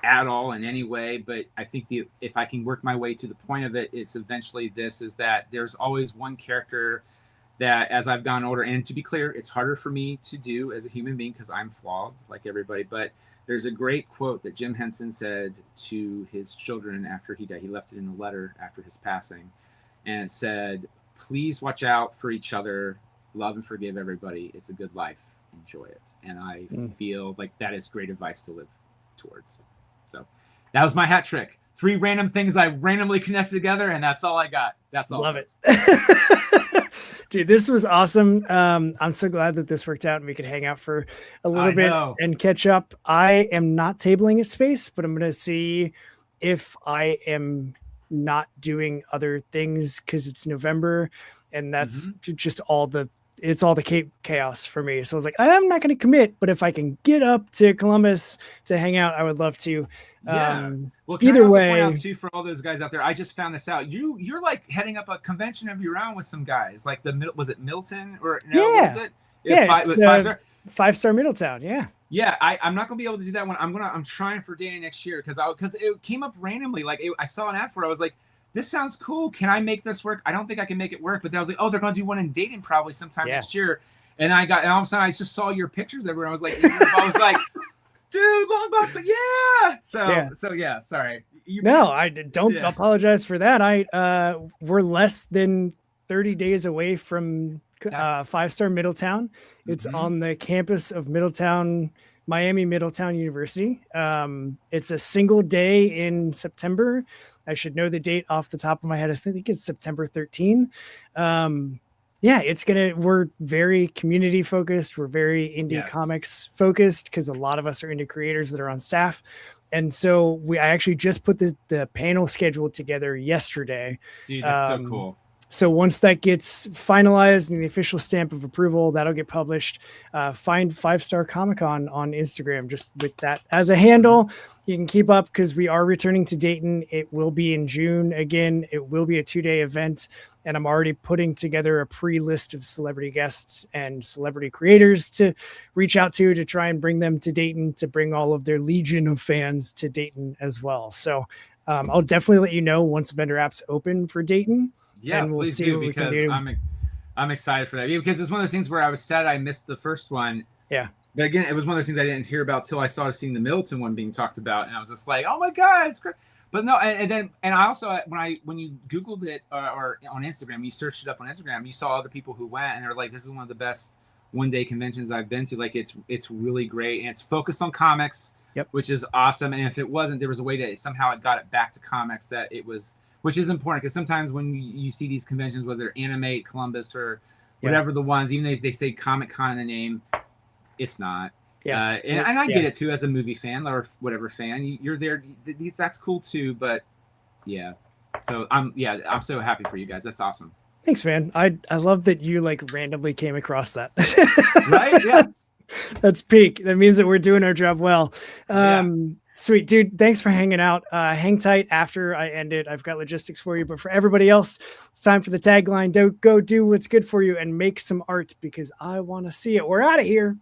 at all in any way. But I think if I can work my way to the point of it, it's eventually this is that there's always one character that as I've gotten older, and to be clear, it's harder for me to do as a human being because I'm flawed like everybody. But there's a great quote that Jim Henson said to his children after he died. He left it in a letter after his passing. And it said, please watch out for each other, love and forgive everybody. It's a good life. Enjoy it. And I feel like that is great advice to live towards. So that was my hat trick. 3 random things I randomly connected together, and that's all I got. That's all. Love it. Dude, this was awesome. I'm so glad that this worked out and we could hang out for a little bit and catch up. I am not tabling at Space, but I'm going to see if I am not doing other things because it's November and that's just all the chaos for me. So I was like, I'm not going to commit, but if I can get up to Columbus to hang out, I would love to. Yeah. Well, either way, point out too for all those guys out there, I just found this out. You're like heading up a convention of your own with some guys. Like was it Milton or no? Yeah, was it? Yeah, it's the 5-star Middletown. Yeah. Yeah, I'm not gonna be able to do that one. I'm trying for Danny next year because it came up randomly. Like I saw an ad for it. I was like, this sounds cool. Can I make this work? I don't think I can make it work. But then I was like, oh, they're gonna do one in Dayton probably sometime next year. And all of a sudden I just saw your pictures everywhere. I was like, dude, Longbox, but yeah. So yeah. Sorry. No, I don't apologize for that. We're less than 30 days away from 5-star Middletown. It's on the campus of Miami Middletown University. It's a single day in September. I should know the date off the top of my head. I think it's September 13. We're very community focused. We're very indie comics focused because a lot of us are indie creators that are on staff. And so I actually just put the panel schedule together yesterday. Dude, that's so cool. So once that gets finalized and the official stamp of approval, that'll get published. Find 5-Star Comic-Con on Instagram, just with that as a handle. You can keep up because we are returning to Dayton. It will be in June again. It will be a 2-day event. And I'm already putting together a pre-list of celebrity guests and celebrity creators to reach out to try and bring them to Dayton, to bring all of their legion of fans to Dayton as well. So I'll definitely let you know once vendor apps open for Dayton. Yeah, and we'll see what we can do. I'm excited for that because it's one of those things where I was sad I missed the first one. Yeah. But again, it was one of those things I didn't hear about till I started seeing the Middleton one being talked about, and I was just like, "Oh my god, it's great!" But no, and I also when you Googled it or on Instagram, you searched it up on Instagram, you saw other people who went, and they're like, "This is one of the best one-day conventions I've been to. Like, it's really great, and it's focused on comics, which is awesome. And if it wasn't, there was a way to somehow it got it back to comics that it was." which is important because sometimes when you see these conventions, whether Animate, Columbus, or whatever the ones, even if they say Comic Con in the name, it's not. Yeah, and I get it too as a movie fan or whatever fan. You're there. That's cool too, but yeah. So I'm so happy for you guys. That's awesome. Thanks, man. I love that you like randomly came across that. Right? Yeah. That's peak. That means that we're doing our job well. Sweet, dude. Thanks for hanging out. Hang tight after I end it. I've got logistics for you, but for everybody else, it's time for the tagline. Go do what's good for you and make some art because I want to see it. We're out of here.